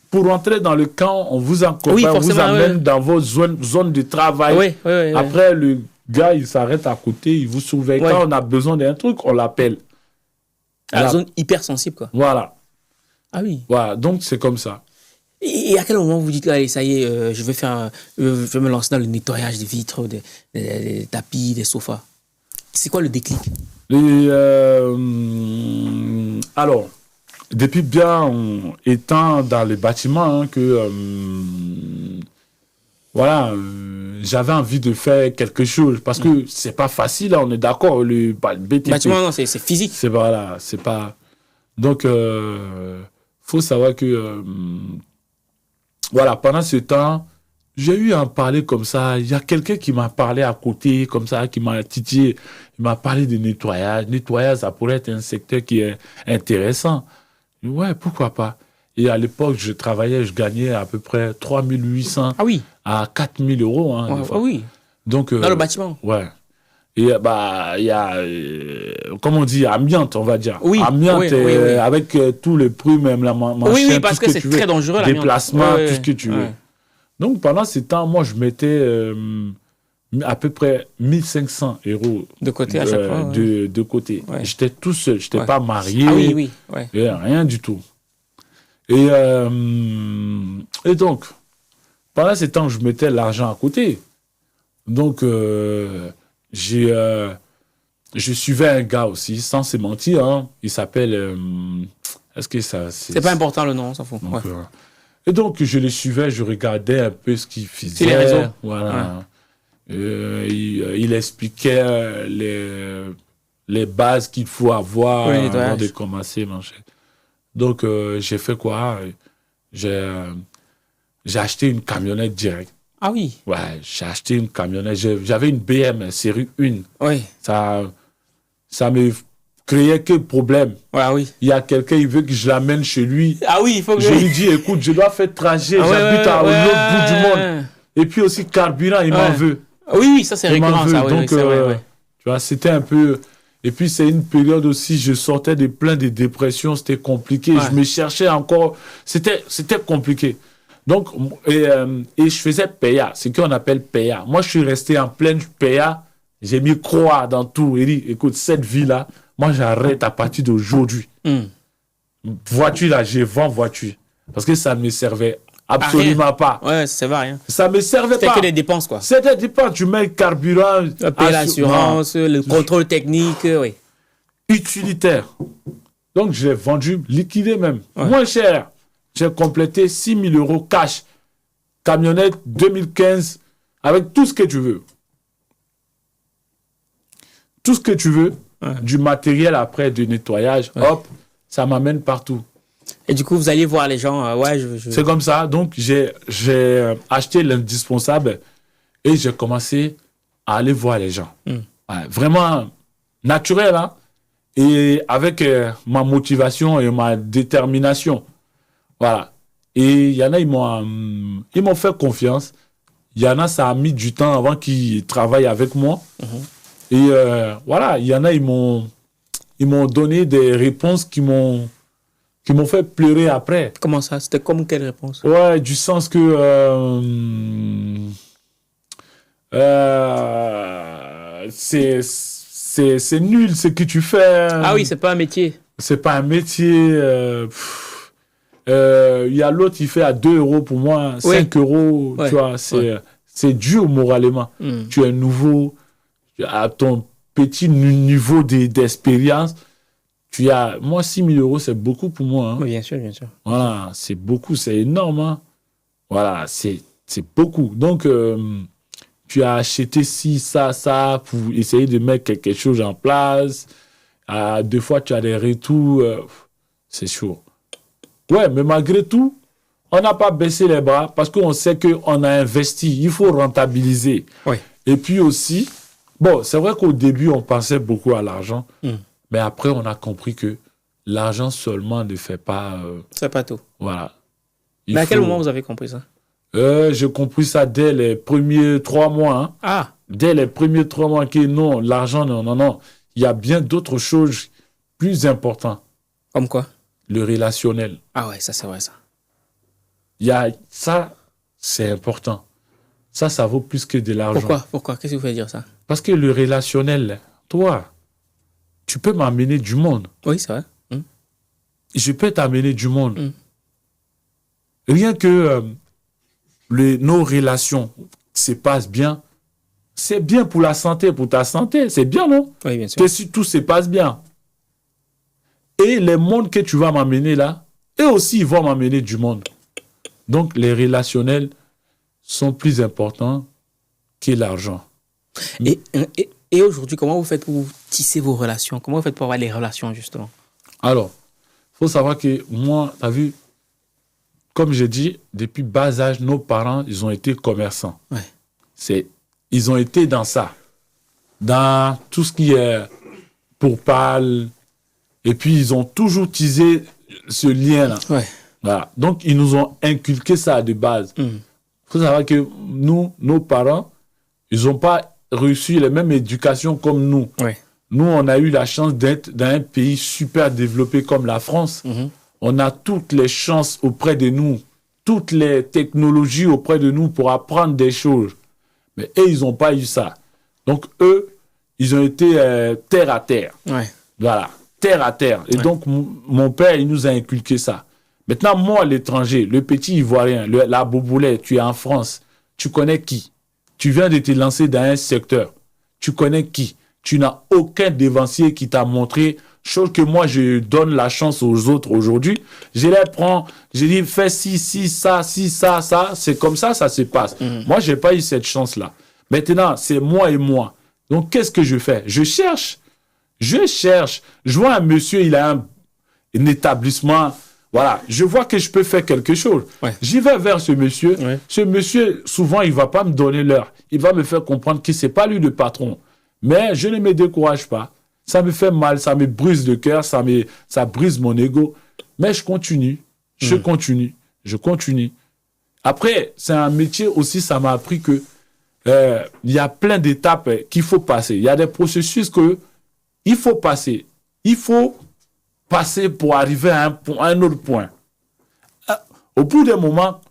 Pour rentrer dans le camp, on vous accompagne, on vous amène dans vos zones de travail. Oui. Après, le gars, il s'arrête à côté, il vous surveille. Quand on a besoin d'un truc, on l'appelle. La zone hyper sensible, quoi. Voilà. Ah oui. Voilà, donc c'est comme ça. Et à quel moment vous dites, allez, ça y est, je vais me lancer dans le nettoyage des vitres, des tapis, des sofas? C'est quoi le déclic? Alors, depuis bien étant dans les bâtiments, hein, que voilà, j'avais envie de faire quelque chose parce que c'est pas facile, hein, on est d'accord, le BTP. Bâtiment, non, c'est physique. C'est voilà, c'est pas. Donc, faut savoir que voilà, pendant ce temps, j'ai eu à en parler comme ça. Il y a quelqu'un qui m'a parlé à côté, comme ça, qui m'a titillé. Il m'a parlé de nettoyage. Nettoyage, ça pourrait être un secteur qui est intéressant. Je dis, ouais, pourquoi pas. Et à l'époque, je gagnais à peu près 3 800 à 4 000 euros. Hein, Ah oui. Donc, dans le bâtiment. Ouais. Et bah, il y a, comment on dit, amiante, on va dire. Oui. Amiante, Oui. avec tous les prix, même la manchette, Oui, parce que c'est très dangereux, l'amiante. déplacement, tout ce que tu veux. Donc, pendant ce temps, moi, je mettais à peu près 1500 euros de côté à chaque fois. De côté. Ouais. J'étais tout seul, je n'étais pas marié. Ah oui. Ouais. Rien du tout. Et donc, pendant ce temps, je mettais l'argent à côté. Donc, je suivais un gars aussi, sans se mentir. Hein. Il s'appelle... est-ce que ça... C'est pas important le nom, on s'en fout. Donc, et donc, je le suivais, je regardais un peu ce qu'il faisait. C'est les réseaux. Voilà. Ouais. Il expliquait les bases qu'il faut avoir avant de commencer. Donc, j'ai fait quoi? J'ai acheté une camionnette directe. Ah oui? Ouais, j'ai acheté une camionnette. J'avais une BM série 1. Oui. Ça me créait que problème. Ouais, oui. Il y a quelqu'un, il veut que je l'amène chez lui. Ah oui, il faut que je lui dis, écoute, je dois faire trajet, j'habite à l'autre bout du monde. Et puis aussi, carburant, il m'en veut. Oui, ça c'est récurrent, ça. Donc, c'est vrai. Tu vois, c'était un peu... Et puis, c'est une période aussi, je sortais de plein de dépressions, c'était compliqué. Ouais. Je me cherchais encore. C'était compliqué. Donc, et je faisais PA, ce qu'on appelle PA. Moi, je suis resté en pleine PA. J'ai mis croix dans tout. Et dit, écoute, cette vie-là, moi, j'arrête à partir d'aujourd'hui. Voiture, là, je vends voiture. Parce que ça ne me servait absolument pas. Ouais, ça ne servait à rien. Ça ne me servait pas. C'était que des dépenses, quoi. C'était des dépenses. Tu mets le carburant. Payer l'assurance, le contrôle technique, oui. Utilitaire. Donc, j'ai vendu, liquidé même. Ouais. Moins cher. J'ai complété 6 000 euros cash. Camionnette 2015, avec tout ce que tu veux. Tout ce que tu veux. Du matériel après de nettoyage. Hop, ça m'amène partout. Et du coup, vous allez voir les gens. C'est comme ça. Donc, j'ai acheté l'indispensable et j'ai commencé à aller voir les gens. Vraiment naturel, hein? Et avec ma motivation et ma détermination. Voilà. Et il y en a, ils m'ont fait confiance. Il y en a, ça a mis du temps avant qu'ils travaillent avec moi. Et voilà, il y en a, ils m'ont donné des réponses qui m'ont fait pleurer après. Comment ça? C'était comme quelle réponse? Ouais, du sens que c'est nul ce que tu fais. Ah oui, c'est pas un métier. C'est pas un métier. Il y a l'autre, il fait à 2 euros pour moi, 5 euros. Tu vois, c'est dur moralement. Tu es nouveau, à ton petit niveau d'expérience. Moi, 6 000 euros, c'est beaucoup pour moi. Hein. Oui, bien sûr, bien sûr. Voilà, c'est beaucoup, c'est énorme. Hein. Voilà, c'est beaucoup. Donc, tu as acheté ci, ça, pour essayer de mettre quelque chose en place. 2 fois, tu as des retours. C'est chaud. Ouais, mais malgré tout, on n'a pas baissé les bras parce qu'on sait qu'on a investi. Il faut rentabiliser. Oui. Et puis aussi, bon, c'est vrai qu'au début, on pensait beaucoup à l'argent. Mais après, on a compris que l'argent seulement ne fait pas... c'est pas tout. Voilà. Mais à quel moment vous avez compris ça? J'ai compris ça dès les premiers 3 mois. Hein. Ah. Dès les premiers 3 mois que non, l'argent, non. Il y a bien d'autres choses plus importantes. Comme quoi? Le relationnel. Ah ouais, ça c'est vrai ça. Ça, c'est important. Ça vaut plus que de l'argent. Pourquoi? Qu'est-ce que vous voulez dire ça? Parce que le relationnel, toi, tu peux m'amener du monde. Oui, c'est vrai. je peux t'amener du monde. Rien que nos relations se passent bien, c'est bien pour la santé, pour ta santé. C'est bien, non? Oui, bien sûr. Que si tout se passe bien. Et les mondes que tu vas m'amener là, eux aussi, ils vont m'amener du monde. Donc, les relationnels sont plus importants que l'argent. Et aujourd'hui, comment vous faites pour tisser vos relations? Comment vous faites pour avoir les relations, justement? Alors, il faut savoir que moi, tu as vu, comme j'ai dit, depuis bas âge, nos parents, ils ont été commerçants. Ouais. Ils ont été dans ça. Dans tout ce qui est pour parler. Et puis, ils ont toujours tissé ce lien-là. Ouais. Voilà. Donc, ils nous ont inculqué ça de base. Il faut savoir que nous, nos parents, ils n'ont pas reçu la même éducation comme nous. Ouais. Nous, on a eu la chance d'être dans un pays super développé comme la France. On a toutes les chances auprès de nous, toutes les technologies auprès de nous pour apprendre des choses. Mais eux, ils n'ont pas eu ça. Donc, eux, ils ont été terre à terre. Ouais. Voilà, terre à terre. Et donc, mon père, il nous a inculqué ça. Maintenant, moi, l'étranger, le petit Ivoirien, la boboulette, tu es en France, tu connais qui? Tu viens de te lancer dans un secteur. Tu connais qui? Tu n'as aucun dévancier qui t'a montré, chose que moi, je donne la chance aux autres aujourd'hui. Je les prends, je dis, fais ci, ça, ça. C'est comme ça, ça se passe. Moi, je n'ai pas eu cette chance-là. Maintenant, c'est moi et moi. Donc, qu'est-ce que je fais? Je cherche. Je vois un monsieur, il a un établissement. Voilà, je vois que je peux faire quelque chose. Ouais. J'y vais vers ce monsieur. Ouais. Ce monsieur, souvent, il ne va pas me donner l'heure. Il va me faire comprendre que ce n'est pas lui le patron. Mais je ne me décourage pas. Ça me fait mal, ça me brise le cœur, ça brise mon ego. Mais je continue. Je continue. Après, c'est un métier aussi, ça m'a appris que il y a plein d'étapes qu'il faut passer. Il y a des processus qu'il faut passer. Il faut passer pour arriver à un autre point. Au bout d'un moment,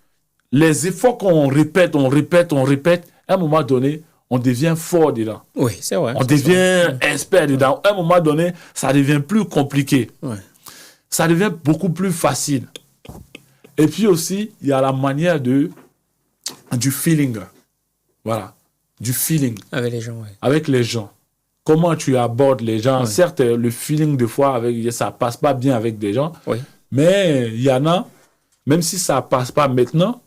les efforts qu'on répète, à un moment donné, on devient fort dedans. Oui, c'est vrai. On devient expert dedans. À un moment donné, ça devient plus compliqué. Ouais. Ça devient beaucoup plus facile. Et puis aussi, il y a la manière du feeling. Voilà, du feeling. Avec les gens, oui. Avec les gens. Comment tu abordes les gens. Ouais. Certes, le feeling, des fois, ça ne passe pas bien avec des gens. Oui. Mais il y en a, même si ça ne passe pas maintenant,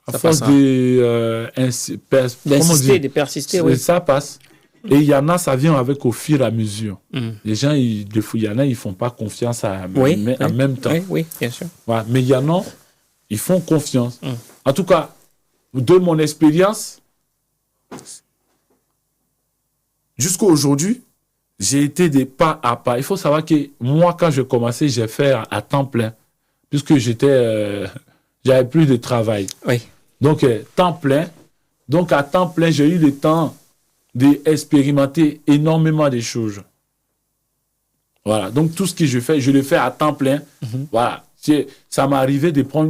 à Ça force passera. d'insister, de persister, oui. ça passe. Et il y en a, ça vient avec au fur et à mesure. Les gens, il y en a, ils ne font pas confiance en même temps. Oui, bien sûr. Voilà. Mais il y en a, ils font confiance. En tout cas, de mon expérience, jusqu'à aujourd'hui, j'ai été des pas à pas. Il faut savoir que moi, quand j'ai commencé, j'ai fait à temps plein, puisque j'avais plus de travail. Oui. Donc, temps plein. Donc, à temps plein, j'ai eu le temps d'expérimenter énormément de choses. Voilà. Donc, tout ce que je fais, je le fais à temps plein. Voilà. Ça m'est arrivé de prendre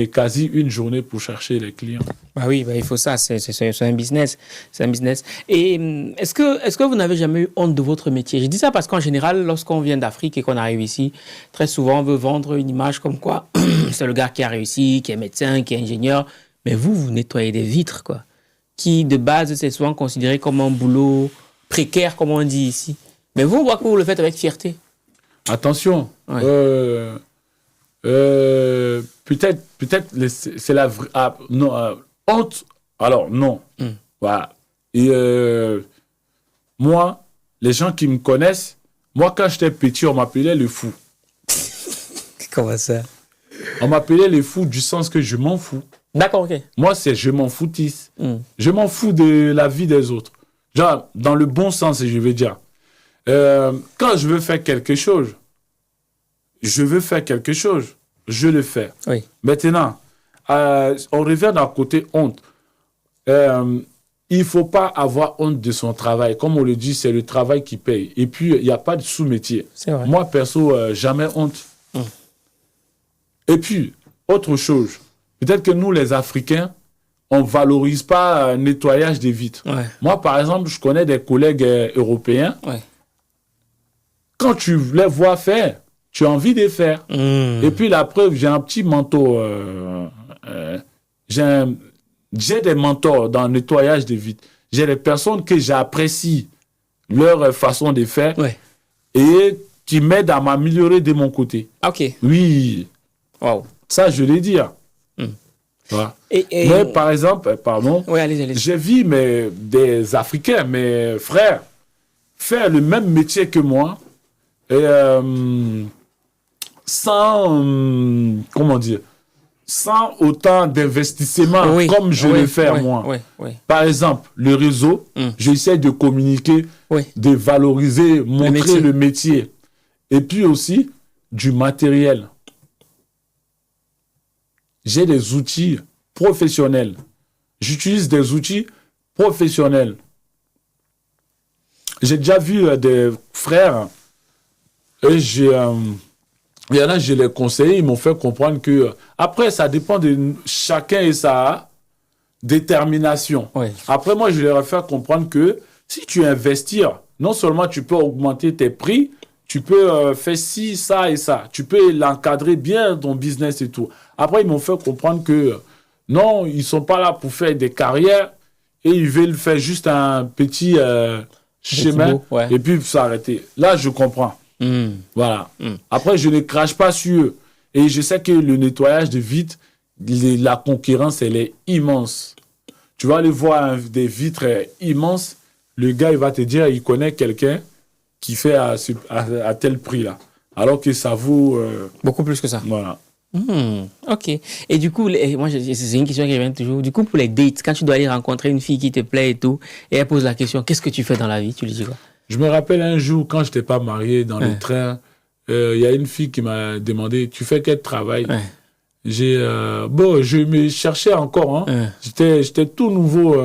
quasi une journée pour chercher les clients. Bah oui, il faut ça, c'est un business. C'est un business. Et est-ce que vous n'avez jamais eu honte de votre métier? Je dis ça parce qu'en général, lorsqu'on vient d'Afrique et qu'on arrive ici, très souvent, on veut vendre une image comme quoi c'est le gars qui a réussi, qui est médecin, qui est ingénieur. Mais vous nettoyez des vitres, quoi. Qui, de base, c'est souvent considéré comme un boulot précaire, comme on dit ici. Mais vous, on voit que vous le faites avec fierté. Attention. Ouais. Peut-être c'est la vraie honte. Alors non. Voilà. Et moi, les gens qui me connaissent, moi quand j'étais petit, on m'appelait le fou. Comment ça? On m'appelait le fou du sens que je m'en fous. D'accord, ok. Moi, c'est je m'en foutisse. Je m'en fous de la vie des autres. Genre, dans le bon sens, je veux dire. Quand je veux faire quelque chose, je le fais. Oui. Maintenant, on revient d'un côté honte. Il ne faut pas avoir honte de son travail. Comme on le dit, c'est le travail qui paye. Et puis, il n'y a pas de sous-métier. C'est vrai. Moi, perso, jamais honte. Et puis, autre chose. Peut-être que nous, les Africains, on ne valorise pas le nettoyage des vitres. Ouais. Moi, par exemple, je connais des collègues européens. Ouais. Quand tu les vois faire, tu as envie de faire. Et puis la preuve, j'ai un petit manteau. J'ai des mentors dans le nettoyage des vitres. J'ai des personnes que j'apprécie leur façon de faire et qui m'aident à m'améliorer de mon côté. Ok. Oui. Wow. Ça, je l'ai dit. Voilà. Mais par exemple, pardon, allez. j'ai vu des Africains, mes frères, faire le même métier que moi et sans, comment dire, sans autant d'investissement comme je le fais moi. Par exemple, le réseau, j'essaie de communiquer, de valoriser, montrer le métier. Et puis aussi, du matériel. J'ai des outils professionnels. J'utilise des outils professionnels. J'ai déjà vu des frères, et il y en a, je les conseillé, ils m'ont fait comprendre que, après, ça dépend de chacun et sa détermination. Après, moi, je leur ai fait comprendre que si tu investis, non seulement tu peux augmenter tes prix, tu peux faire ci, ça et ça. Tu peux l'encadrer bien, ton business et tout. Après, ils m'ont fait comprendre que non, ils ne sont pas là pour faire des carrières et ils veulent faire juste un petit chemin et puis s'arrêter. Là, je comprends. Voilà. Après, je ne crache pas sur eux. Et je sais que le nettoyage de vitres, la concurrence, elle est immense. Tu vas aller voir des vitres immenses. Le gars, il va te dire, il connaît quelqu'un qui fait à tel prix là. Alors que ça vaut... beaucoup plus que ça. Voilà. Ok. Et du coup, moi, c'est une question qui revient toujours. Du coup, pour les dates, quand tu dois aller rencontrer une fille qui te plaît et tout, et elle pose la question, qu'est-ce que tu fais dans la vie? Tu lui dis quoi? Je me rappelle un jour, quand je n'étais pas marié, dans le train, il y a une fille qui m'a demandé, tu fais quel travail? Je me cherchais encore. J'étais tout nouveau.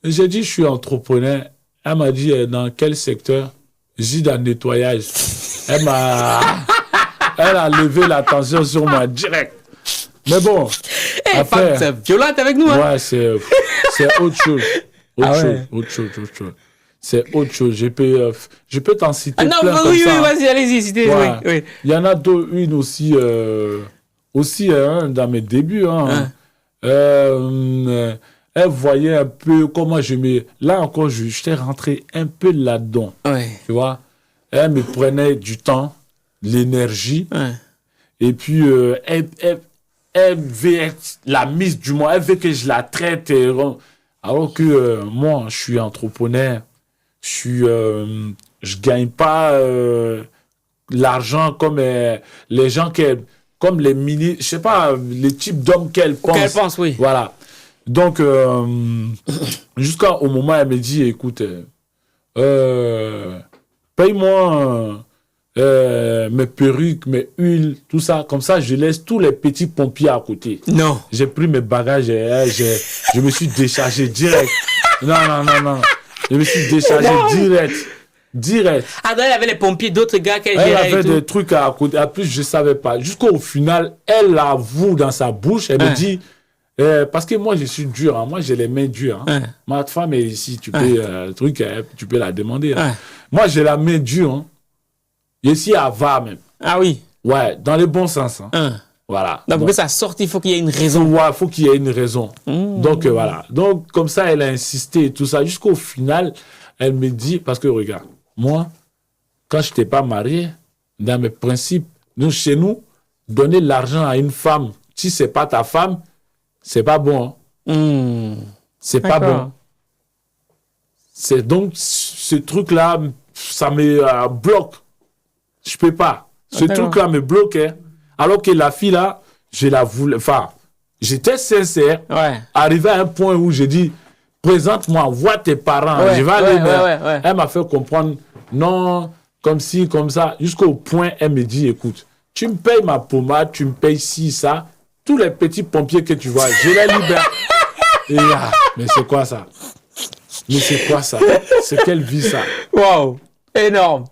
J'ai dit, je suis entrepreneur. Elle m'a dit, dans quel secteur? J'ai dit, dans le nettoyage. Elle a levé l'attention sur moi direct. Mais bon. C'est violente avec nous. Ouais, c'est autre chose. Autre chose. C'est autre chose. Je peux t'en citer plein comme ça. Oui, vas-y, allez-y, citez. Oui. Il y en a une aussi, dans mes débuts. Elle voyait un peu comment je me... Là encore, j'étais rentré un peu là-dedans. Tu vois? Elle me prenait du temps, l'énergie. Et puis, elle veut la mise du mois. Elle veut que je la traite. Alors que moi, je suis entrepreneur. Je gagne pas l'argent comme les gens comme les je sais pas, les types d'hommes qu'elle pense. Oui. Voilà. Donc, jusqu'au moment où elle me dit, écoute, paye-moi mes perruques, mes huiles, tout ça. Comme ça, je laisse tous les petits pompiers à côté. Non. J'ai pris mes bagages et je me suis déchargé direct. Non. Je me suis déchargé direct. Ah, donc elle avait les pompiers, d'autres gars qu'elle gérait. Elle avait des trucs à côté. En plus, je ne savais pas. Jusqu'au final, elle l'avoue dans sa bouche. Elle me dit... parce que moi, je suis dur. Moi, j'ai les mains dures. Ma femme est ici. Tu peux, tu peux la demander. Moi, j'ai la main dure. Je suis avare même. Ah oui? Ouais, dans le bon sens. Voilà. Donc, pour que ça sorte, il faut qu'il y ait une raison. Il faut qu'il y ait une raison. Donc, voilà. Donc, comme ça, elle a insisté et tout ça. Jusqu'au final, elle me dit, parce que regarde, moi, quand je n'étais pas marié, dans mes principes, chez nous, donner l'argent à une femme, si ce n'est pas ta femme, c'est pas bon. C'est pas bon. C'est donc ce truc-là, ça me bloque. Je peux pas. Ce truc-là me bloquait. Alors que la fille là, je la voulais. Enfin, j'étais sincère. Arrivé à un point où j'ai dit, présente-moi, vois tes parents. Je vais aller. Elle m'a fait comprendre, non, comme ci, comme ça. Jusqu'au point, elle me dit, écoute, tu me payes ma pommade, tu me payes ci, ça. Tous les petits pompiers que tu vois, je les libère. Et mais c'est quoi ça? C'est quelle vie ça? Waouh, énorme.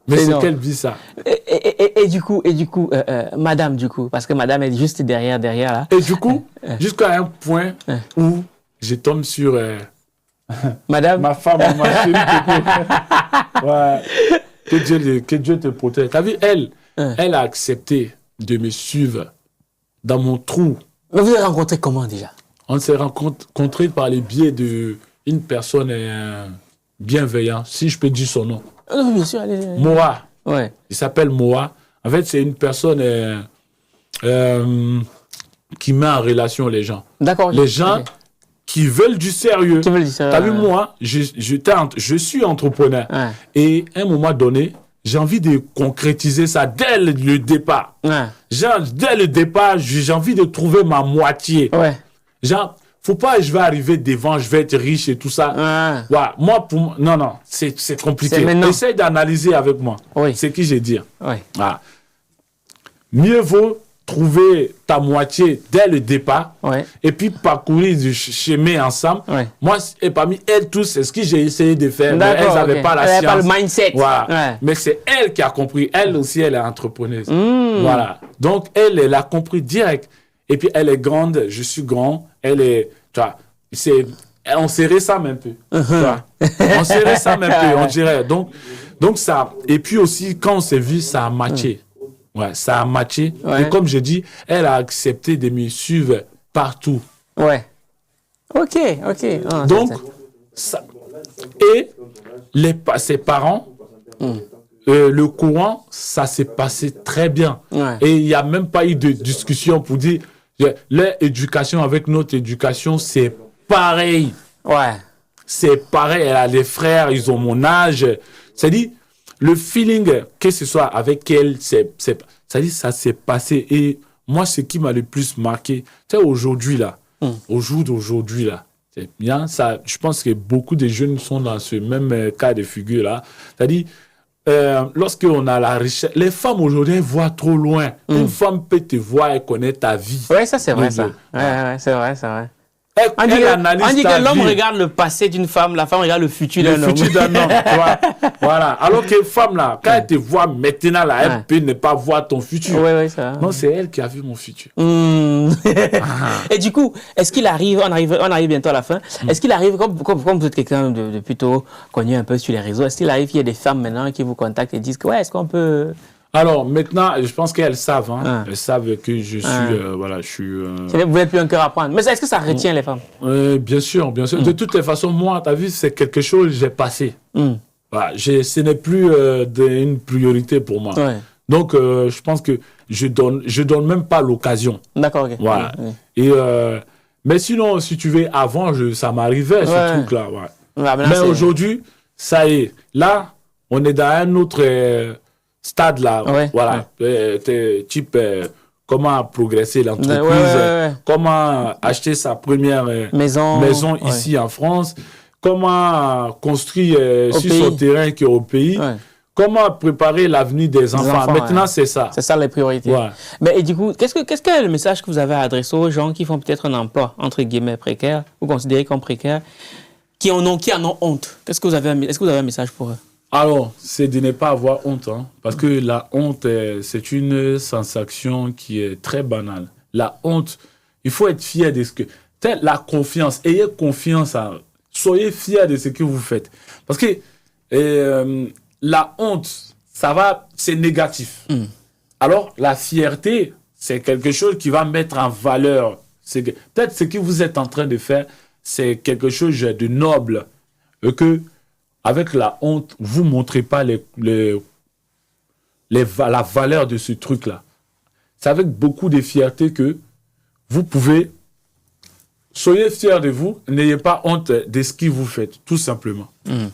Mais c'est quelle vie ça? Et du coup, madame, parce que madame est juste derrière là. Et du coup, jusqu'à un point où je tombe sur madame, ma femme, ma chérie. Ouais. Que Dieu te protège. T'as vu, elle elle a accepté de me suivre dans mon trou. Mais vous avez rencontré comment déjà? On s'est rencontrés par le biais d'une personne bienveillante, si je peux dire son nom. Oui, bien sûr, allez. Moa. Ouais. Il s'appelle Moa. En fait, c'est une personne qui met en relation les gens. D'accord. Les gens qui veulent du sérieux. Qui veulent du sérieux. T'as vu, moi, je suis entrepreneur. Ouais. Et à un moment donné, j'ai envie de concrétiser ça dès le départ. Ouais. Dès le départ, j'ai envie de trouver ma moitié. Ouais. Genre, faut pas, je vais arriver devant, je vais être riche et tout ça. Ouais. Ouais, moi, non, c'est compliqué. C'est maintenant. Essaye d'analyser avec moi. Oui. C'est qui j'ai dit. Ouais. Ah. Mieux vaut trouver ta moitié dès le départ Ouais. et puis parcourir du chemin ensemble. Ouais. Moi, et parmi elles tous, c'est ce que j'ai essayé de faire. Mais D'accord, elles n'avaient ok. pas la Elle avait science. pas le mindset. Voilà. Ouais. Mais c'est elle qui a compris. Elle aussi, elle est entrepreneuse. Mmh. Voilà. Donc, elle a compris direct. Et puis, elle est grande, je suis grand. Elle est, tu vois, on serrait ça même peu. Tu vois. On serrait ça même peu, on dirait. Donc ça, et puis aussi, quand on s'est vu, ça a matché. Ouais, ça a matché. Ouais. Et comme je dis, elle a accepté de me suivre partout. Ouais. Ok. Ah, Donc, ça, et ses parents, le courant, ça s'est passé très bien. Ouais. Et il n'y a même pas eu de discussion pour dire, leur éducation avec notre éducation, c'est pareil. Ouais. C'est pareil, elle a des frères, ils ont mon âge. C'est-à-dire, le feeling, que ce soit avec elle, c'est-à-dire, ça s'est passé. Et moi, ce qui m'a le plus marqué, tu sais, aujourd'hui, là, au jour d'aujourd'hui, là, c'est bien, ça, je pense que beaucoup de jeunes sont dans ce même cas de figure, là. C'est-à-dire, lorsqu'on a la richesse, les femmes aujourd'hui, elles voient trop loin. Une femme peut te voir et connaître ta vie. Ouais, ça, c'est vrai, Les ça. deux. Ouais, c'est vrai. Elle analyse On dit ta que l'homme vie. regarde le passé d'une femme, la femme regarde le futur Le d'un homme. futur d'un homme, tu vois. Voilà. Alors que femme, là, quand elle te voit maintenant, là, elle peut ne pas voir ton futur. Ouais, ça. Non, c'est elle qui a vu mon futur. Et du coup, est-ce qu'il arrive, on arrive bientôt à la fin, est-ce qu'il arrive, comme vous êtes quelqu'un de plutôt connu un peu sur les réseaux, est-ce qu'il arrive qu'il y ait des femmes maintenant qui vous contactent et disent que, ouais, est-ce qu'on peut... Alors, maintenant, je pense qu'elles savent. Hein. Elles savent que je suis... voilà, je suis... Vous n'avez plus un cœur à prendre. Mais est-ce que ça retient les femmes? Bien sûr, bien sûr. De toutes les façons, moi, ta vie, c'est quelque chose que j'ai passé. Voilà, ce n'est plus une priorité pour moi. Ouais. Donc, je pense que je donne même pas l'occasion. D'accord, ok. Voilà. Et, mais sinon, si tu veux, avant, ça m'arrivait, ce truc-là. Ouais. Ouais, mais aujourd'hui, ça y est. Là, on est dans un autre stade, là. Ouais. Voilà. Type, comment progresser l'entreprise, comment acheter sa première maison ici en France, comment construire sur son terrain qui est au pays. Ouais. Comment préparer l'avenir des enfants. Maintenant, c'est ça. C'est ça les priorités. Ouais. Mais, et du coup, qu'est-ce que est le message que vous avez adressé aux gens qui font peut-être un emploi, entre guillemets, précaire, ou considérés comme précaire, qui en ont honte? Est-ce que vous avez un message pour eux? Alors, c'est de ne pas avoir honte. Hein, parce que la honte, c'est une sensation qui est très banale. La honte, il faut être fier de ce que... La confiance, ayez confiance. Soyez fier de ce que vous faites. Parce que... la honte, c'est négatif. Alors, la fierté, c'est quelque chose qui va mettre en valeur. Peut-être ce que vous êtes en train de faire, c'est quelque chose de noble. Et que, avec la honte, vous ne montrez pas la valeur de ce truc-là. C'est avec beaucoup de fierté que vous pouvez... Soyez fiers de vous, n'ayez pas honte de ce que vous faites, tout simplement.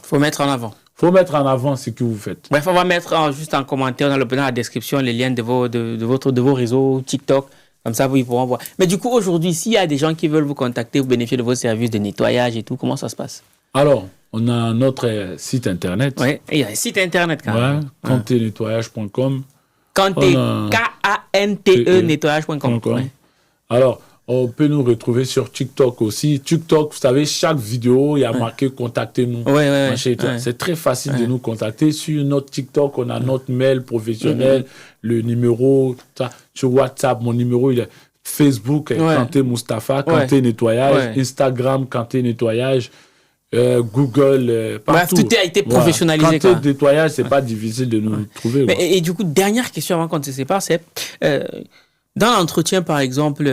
Faut mettre en avant. Faut mettre en avant ce que vous faites. Bref, on va mettre juste en commentaire dans la description les liens de vos réseaux TikTok. Comme ça, ils pourront voir. Mais du coup, aujourd'hui, s'il y a des gens qui veulent vous contacter, vous bénéficier de vos services de nettoyage et tout, comment ça se passe? Alors, on a notre site internet. Oui, il y a un site internet quand même. Kantenettoyage.com. Kante nettoyage.com. Ouais. Alors, on peut nous retrouver sur TikTok aussi. TikTok, vous savez, chaque vidéo, il y a marqué « Contactez-nous ». C'est très facile de nous contacter. Sur notre TikTok, on a notre mail professionnel, le numéro. Sur WhatsApp, mon numéro, il est Facebook, Kanté Moustapha, Kanté Nettoyage. Instagram, Kanté Nettoyage. Google, partout. Bref, tout a été professionnalisé. Quand tu nettoyage, c'est pas difficile de nous trouver. Mais, et du coup, dernière question avant qu'on se sépare, c'est dans l'entretien, par exemple,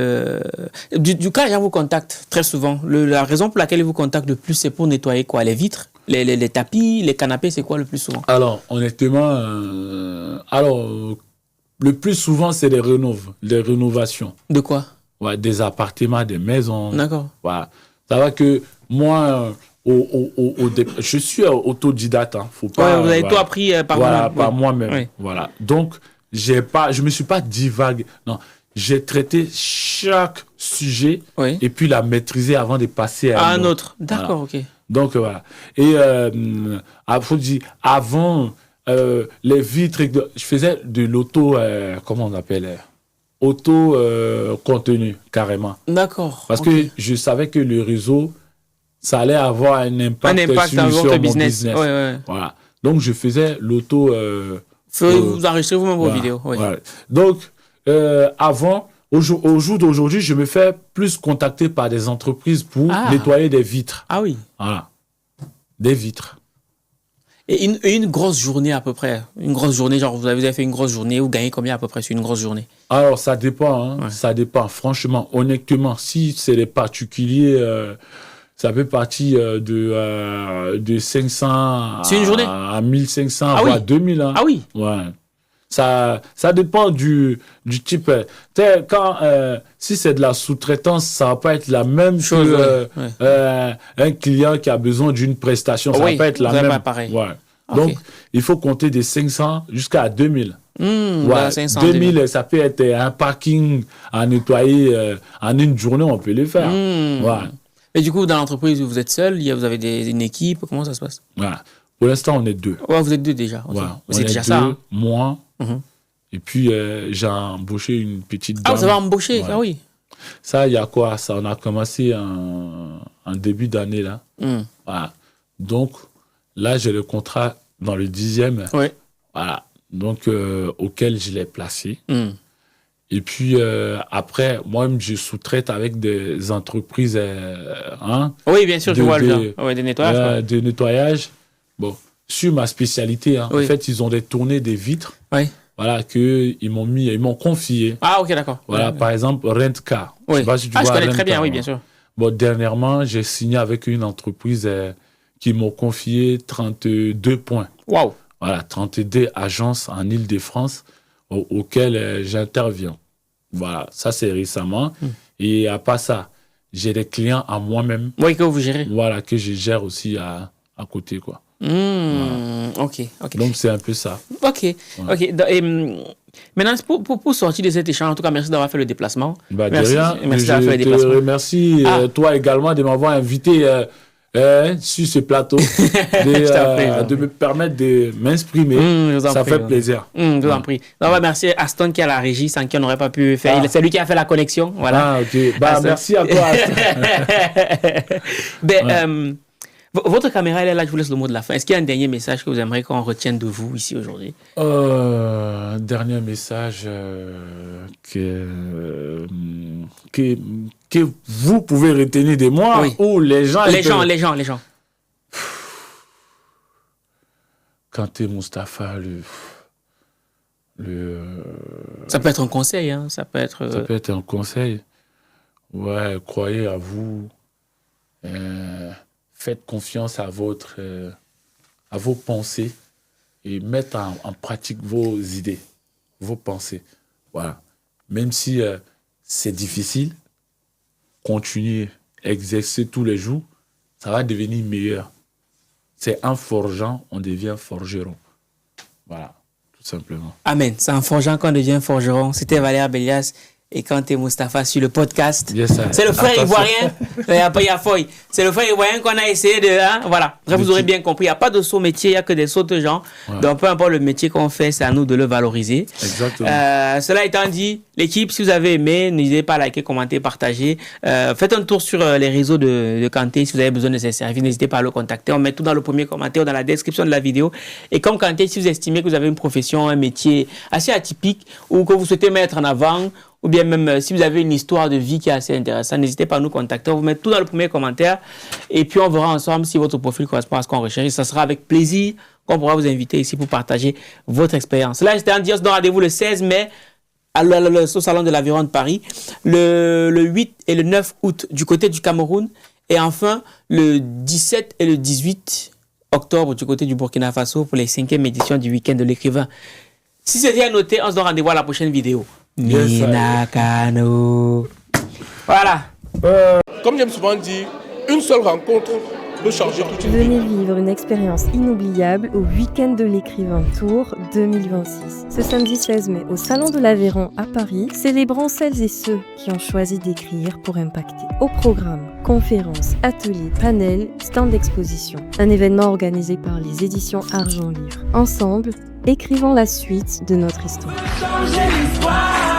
du cas, les gens vous contactent très souvent. La raison pour laquelle ils vous contactent le plus, c'est pour nettoyer quoi? Les vitres, les tapis, les canapés, c'est quoi le plus souvent? Alors, honnêtement, le plus souvent, c'est les rénovations. De quoi? Ouais, des appartements, des maisons. D'accord. Voilà. Ça va que moi, je suis autodidacte. Hein. Faut pas, vous avez tout appris par voilà, vous-même. par moi-même. Oui. Voilà. Donc, je me suis pas divagué. Non, j'ai traité chaque sujet et puis la maîtriser avant de passer à un autre. D'accord, voilà. ok. Donc, voilà. Et faut dire, avant, les vitres, je faisais de l'auto, comment on appelle auto-contenu, carrément. D'accord. Parce que je savais que le réseau, ça allait avoir un impact dans votre mon business. Ouais. Voilà. Donc, je faisais l'auto... vous enregistrez vous-même vos vidéos. Oui. Voilà. Donc, avant, au jour d'aujourd'hui, je me fais plus contacter par des entreprises pour nettoyer des vitres. Ah oui. Voilà. Des vitres. Et une grosse journée à peu près. Une grosse journée, genre vous avez fait une grosse journée, vous gagnez combien à peu près sur une grosse journée? Alors, ça dépend. Hein. Ouais. Ça dépend. Franchement, honnêtement, si c'est les particuliers... ça peut partir de 500 à 1500, voire 2000. Hein. Ah oui. Ouais. Ça dépend du type. Si c'est de la sous-traitance, ça va pas être la même chose un client qui a besoin d'une prestation. Ça va pas être la même. Pas pareil. Ouais. Okay. Donc, il faut compter de 500 jusqu'à 2000. 500, 2000, ça peut être un parking à nettoyer en une journée, on peut le faire. Ouais. Et du coup, dans l'entreprise, vous êtes seul, vous avez une équipe, comment ça se passe? Voilà. Pour l'instant, on est 2. Ouais, vous êtes 2 déjà. Okay. Voilà. C'est déjà ça. Hein? Moi, et puis j'ai embauché une petite dame. Ah, vous avez embauché, ouais. Ah oui. Ça, il y a quoi? Ça, on a commencé en début d'année, là. Voilà. Donc, là, j'ai le contrat dans le 10e. Oui. Voilà. Donc, auquel je l'ai placé. Et puis, après, moi-même, je sous-traite avec des entreprises. Oui, bien sûr, je vois le genre. Ouais, des nettoyages. De nettoyage. Bon, sur ma spécialité, hein, en fait, ils ont tourné des vitres. Oui. Voilà, ils m'ont confié. Ah, ok, d'accord. Voilà, par exemple, Rent-Car. Oui. Je sais pas si tu vois je connais Rent-Car, très bien, oui, bien sûr. Bon, dernièrement, j'ai signé avec une entreprise qui m'ont confié 32 points. Waouh. Voilà, 32 agences en Île-de-France auxquelles j'interviens. Voilà, ça c'est récemment. Et à part ça, j'ai des clients à moi-même. Oui, que vous gérez. Voilà, que je gère aussi à côté, quoi. Voilà. Ok. Donc c'est un peu ça. Ok. Et, maintenant, pour sortir de cet échange, en tout cas, merci d'avoir fait le déplacement. Bah, merci d'avoir fait le déplacement. Je te remercie, toi également, de m'avoir invité sur ce plateau, de me permettre de m'exprimer. Ça fait plaisir. Je vous en prie. On va remercier Aston qui est à la régie, sans qui on n'aurait pas pu faire. C'est lui qui a fait la connexion. Voilà. Ah, ok. Bah, merci à toi, Aston. Votre caméra, elle est là, je vous laisse le mot de la fin. Est-ce qu'il y a un dernier message que vous aimeriez qu'on retienne de vous ici aujourd'hui? Un dernier message que vous pouvez retenir de moi, ou les gens... Les gens. Kanté Moustapha, Ça peut être un conseil, hein. Ça peut être un conseil. Ouais, croyez à vous. Faites confiance à vos pensées et mettez en pratique vos idées, vos pensées. Voilà. Même si c'est difficile, continuez, exercez tous les jours, ça va devenir meilleur. C'est en forgeant, on devient forgeron. Voilà, tout simplement. Amen. C'est en forgeant qu'on devient forgeron. C'était Valère Bélias et Kanté Moustapha sur le podcast. Yes, c'est le frère ivoirien. C'est le frère ivoirien qu'on a essayé de... voilà. Après, vous aurez bien compris. Il n'y a pas de saut métier, il n'y a que des sauts gens. Ouais. Donc, peu importe le métier qu'on fait, c'est à nous de le valoriser. Exactement. Cela étant dit, l'équipe, si vous avez aimé, n'hésitez pas à liker, commenter, partager. Faites un tour sur les réseaux de Kanté. Si vous avez besoin de ses services, n'hésitez pas à le contacter. On met tout dans le premier commentaire ou dans la description de la vidéo. Et comme Kanté, si vous estimez que vous avez une profession, un métier assez atypique ou que vous souhaitez mettre en avant, ou bien même si vous avez une histoire de vie qui est assez intéressante, n'hésitez pas à nous contacter. On vous met tout dans le premier commentaire et puis on verra ensemble si votre profil correspond à ce qu'on recherche. Ça sera avec plaisir qu'on pourra vous inviter ici pour partager votre expérience. Là, j'étais en dire, donc rendez-vous le 16 mai au Salon de l'Aviron de Paris, le 8 et le 9 août du côté du Cameroun et enfin le 17 et le 18 octobre du côté du Burkina Faso pour les 5e éditions du week-end de l'écrivain. Si c'est bien noté, on se donne rendez-vous à la prochaine vidéo. Yes, Minakano. Voilà. Comme j'aime souvent dire, une seule rencontre peut changer toute une vie. Venez vivre une expérience inoubliable au Week-end de l'écrivain Tour 2026. Ce samedi 16 mai au Salon de l'Aveyron à Paris, célébrons celles et ceux qui ont choisi d'écrire pour impacter. Au programme, conférences, ateliers, panels, stands d'exposition. Un événement organisé par les éditions Argent Livre. Ensemble, écrivons la suite de notre histoire. Changer l'histoire.